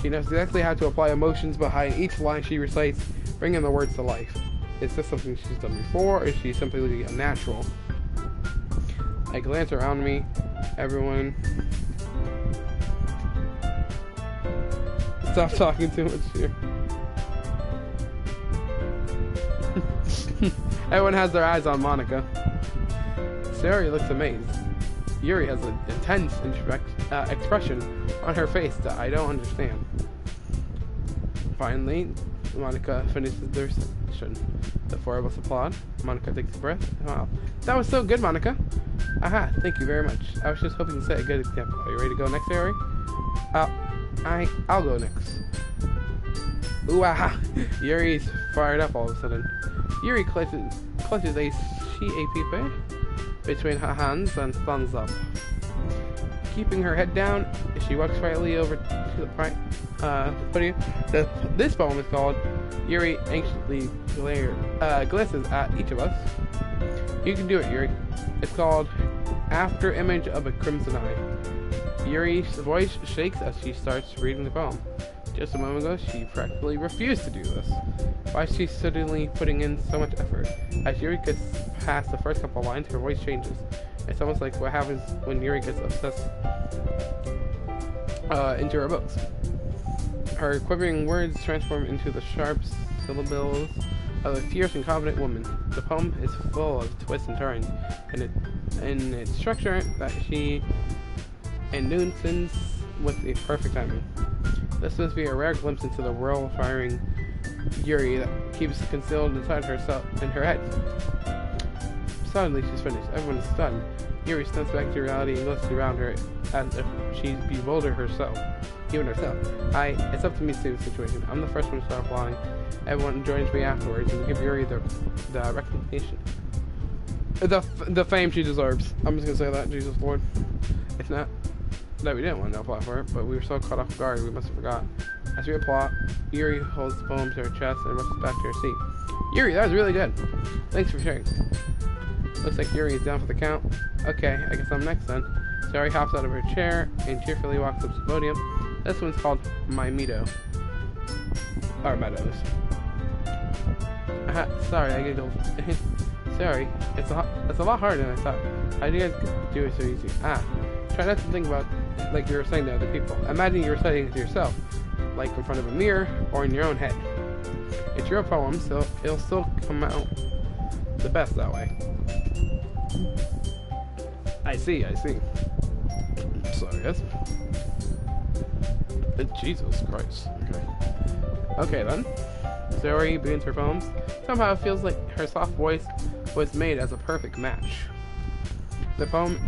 She knows exactly how to apply emotions behind each line she recites, bringing the words to life. Is this something she's done before, or is she simply a natural? I glance around me. Everyone... Stop talking too much here. Everyone has their eyes on Monica. Sayori looks amazed. Yuri has an intense expression on her face that I don't understand. Finally, Monica finishes their session. The four of us applaud. Monica takes a breath. Wow. That was so good, Monica. Aha, thank you very much. I was just hoping to set a good example. Are you ready to go next, Sayori? I'll go next. Ooh, aha! Yuri's fired up all of a sudden. Yuri clutches a sheep between her hands and thumbs up. Keeping her head down, she walks quietly over to the podium. This poem is called Yuri Anxiously Glances at Each of Us. You can do it, Yuri. It's called After Image of a Crimson Eye. Yuri's voice shakes as she starts reading the poem. Just a moment ago, she practically refused to do this. Why is she suddenly putting in so much effort? As Yuri gets past the first couple lines, her voice changes. It's almost like what happens when Yuri gets obsessed into her books. Her quivering words transform into the sharp syllables of a fierce and confident woman. The poem is full of twists and turns, and its structure that she enunciates with the perfect timing. This must be a rare glimpse into the world-firing Yuri that keeps concealed inside herself in her head. Suddenly, she's finished. Everyone is stunned. Yuri steps back to reality and looks around her as if she's bewildered herself. Even herself. It's up to me to save the situation. I'm the first one to start applauding. Everyone joins me afterwards and give Yuri the recognition. The fame she deserves. I'm just gonna say that, Jesus Lord. It's not that we didn't want to apply for it, but we were so caught off guard we must have forgot. As we applaud, Yuri holds the poem to her chest and rushes back to her seat. Yuri, that was really good. Thanks for sharing. Looks like Yuri is down for the count. Okay, I guess I'm next then. Sayori hops out of her chair and cheerfully walks up to the podium. This one's called My Meadow. Or Meadows. Sorry, I giggled. Sorry, it's a lot harder than I thought. How do you guys do it so easy? Try not to think about like you were saying to other people. Imagine you were studying it to yourself, like in front of a mirror or in your own head. It's your poem, so it'll still come out the best that way. I see. Sorry, guys. Jesus Christ. Okay then. Sayori begins her poems. Somehow it feels like her soft voice was made as a perfect match. The poem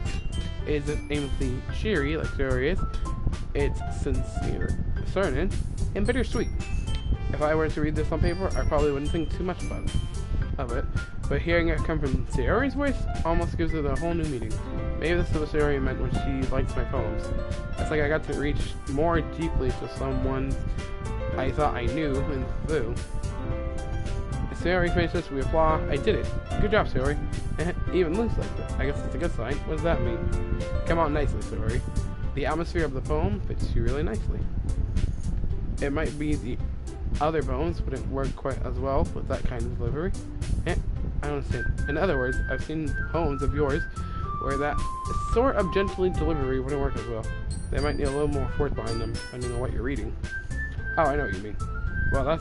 isn't aimlessly cheery like Sayori is. It's sincere, certain, and bittersweet. If I were to read this on paper, I probably wouldn't think too much of it. But hearing it come from Sayori's voice almost gives it a whole new meaning. Maybe this is what Sayori meant when she likes my poems. It's like I got to reach more deeply to someone I thought I knew and flew. As Sayori finishes, we applaud. I did it. Good job, Sayori. Even Luke's like it. I guess it's a good sign. What does that mean? Come out nicely, Sayori. The atmosphere of the poem fits you really nicely. It might be the other poems wouldn't work quite as well with that kind of delivery. I don't understand. In other words, I've seen poems of yours where that sort of gently delivery wouldn't work as well. They might need a little more force behind them, depending on what you're reading. Oh, I know what you mean. Well,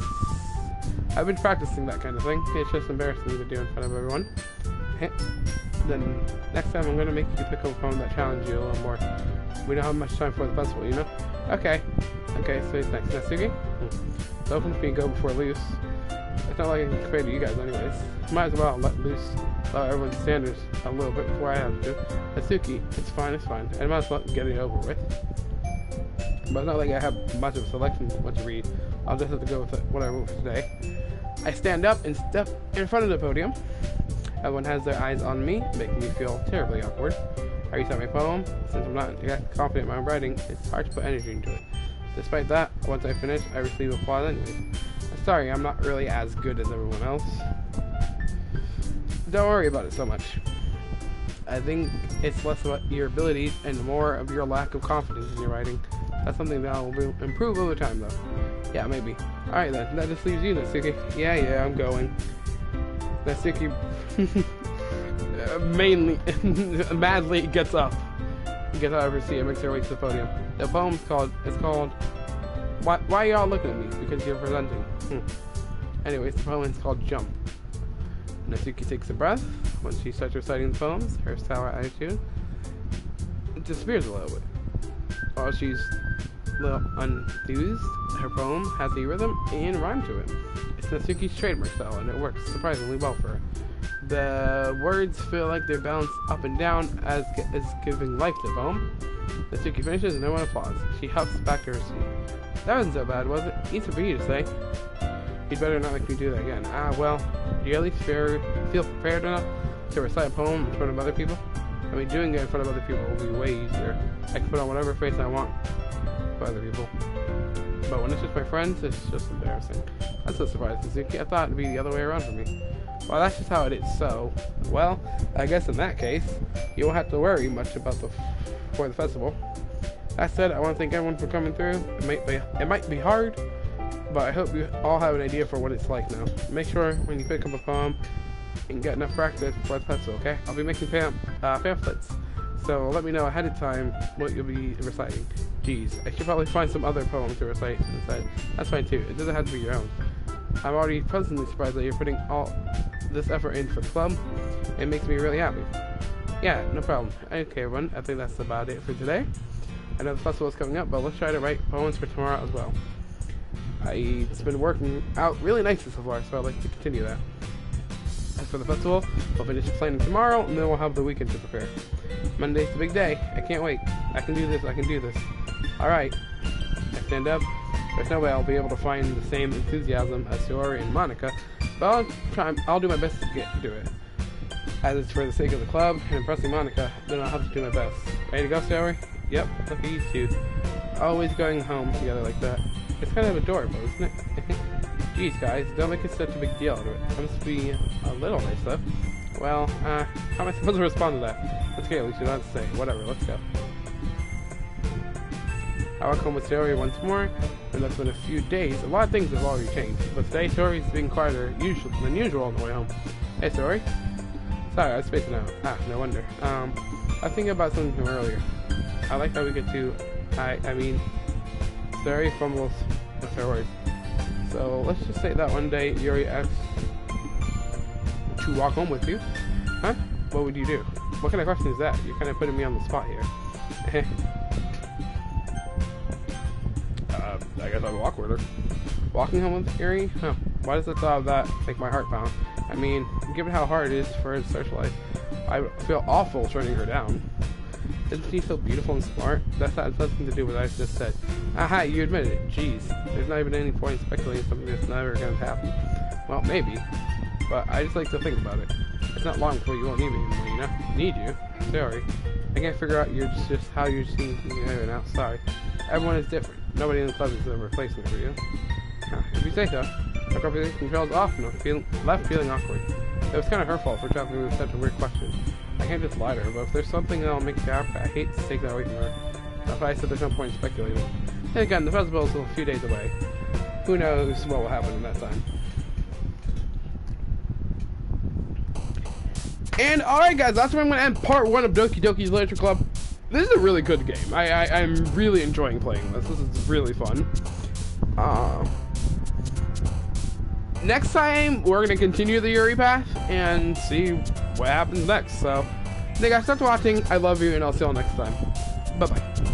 I've been practicing that kind of thing. It's just embarrassing to do in front of everyone. Then next time I'm going to make you pick up a poem that challenges you a little more. We don't have much time for the festival, you know? Okay, so it's next. Natsuki? It's open for me to go before loose. It's not like I can compare to you guys anyways. Might as well let loose everyone's standards a little bit before I have to. Natsuki, it's fine. I might as well get it over with. But it's not like I have much of a selection of what to read. I'll just have to go with what I wrote for today. I stand up and step in front of the podium. Everyone has their eyes on me, making me feel terribly awkward. I restart my poem. Since I'm not yet confident in my writing, it's hard to put energy into it. Despite that, once I finish, I receive applause anyways. Sorry, I'm not really as good as everyone else. Don't worry about it so much. I think it's less about your abilities and more of your lack of confidence in your writing. That's something that will improve over time, though. Yeah, maybe. Alright then, that just leaves you, Natsuki. Yeah, I'm going. Natsuki madly gets up. Gets out of her seat and makes her way to the podium. The poem's called, Why are y'all looking at me? Because you're presenting. Anyways, the poem is called Jump. Natsuki takes a breath. When she starts reciting the poems, her sour attitude disappears a little bit. While she's a little unenthused, her poem has a rhythm and rhyme to it. It's Natsuki's trademark style, and it works surprisingly well for her. The words feel like they're balanced up and down as giving life to the poem. Natsuki finishes and no one applauds. She huffs back to her seat. That wasn't so bad, was it? Easy for you to say. You'd better not make me do that again. Well, do you at least feel prepared enough to recite a poem in front of other people? I mean, doing it in front of other people will be way easier. I can put on whatever face I want for other people. But when it's just my friends, it's just embarrassing. That's a surprise, Natsuki. I thought it'd be the other way around for me. Well, that's just how it is, so... Well, I guess in that case, you won't have to worry much about for the festival. That said, I want to thank everyone for coming through. It might be hard, but I hope you all have an idea for what it's like now. Make sure when you pick up a poem, you can get enough practice before the festival, okay? I'll be making pamphlets, so let me know ahead of time what you'll be reciting. Geez, I should probably find some other poem to recite instead. That's fine too, it doesn't have to be your own. I'm already pleasantly surprised that you're putting all this effort in for the club. It makes me really happy. Yeah, no problem. Okay everyone, I think that's about it for today. I know the festival is coming up, but let's try to write poems for tomorrow as well. It's been working out really nicely so far, so I'd like to continue that. As for the festival, we'll finish planning tomorrow, and then we'll have the weekend to prepare. Monday's the big day. I can't wait. I can do this. Alright. I stand up. There's no way I'll be able to find the same enthusiasm as Saori and Monica, but I'll do my best to get to it. As it's for the sake of the club and impressing Monica, then I'll have to do my best. Ready to go, Saori? Yep, look at you two. Always going home together like that. It's kind of adorable, isn't it? Jeez, guys, don't make it such a big deal out of it. I must be a little nice, though. Well, how am I supposed to respond to that? Let's get at least you don't have to say. Whatever, let's go. I walk home with Saori once more, and that's been a few days. A lot of things have already changed, but today Saori's being quieter than usual on the way home. Hey, Saori? Sorry, I was spacing out. No wonder. I was thinking about something from earlier. I like how we get to, I mean, Saori fumbles with her words. So let's just say that one day Yuri asks to walk home with you. Huh? What would you do? What kind of question is that? You're kind of putting me on the spot here. I guess I'd walk with her. Walking home with Yuri? Huh. Why does the thought of that make my heart pound? I mean, given how hard it is for her to socialize, I feel awful turning her down. Isn't she so beautiful and smart? That has nothing to do with what I just said. Aha, you admitted it. Jeez. There's not even any point in speculating something that's never going to happen. Well, maybe. But I just like to think about it. It's not long before you won't need me anymore, you know? Need you? Sorry. I can't figure out just how you're seeing me right now. Sorry. Everyone is different. Nobody in the club is a replacement for you. If you say so. My conversation trails off and left feeling awkward. It was kind of her fault for talking with such a weird question. I can't just lie to her, but if there's something that'll make her happy, I hate to take that away from her. That's why I said there's no point in speculating. And again, the festival is a few days away. Who knows what will happen in that time. And alright guys, that's where I'm going to end part 1 of Doki Doki's Literature Club. This is a really good game. I'm really enjoying playing this. This is really fun. Next time, we're going to continue the Yuri path and see what happens next. So, thank you guys for watching. I love you, and I'll see you all next time. Bye-bye.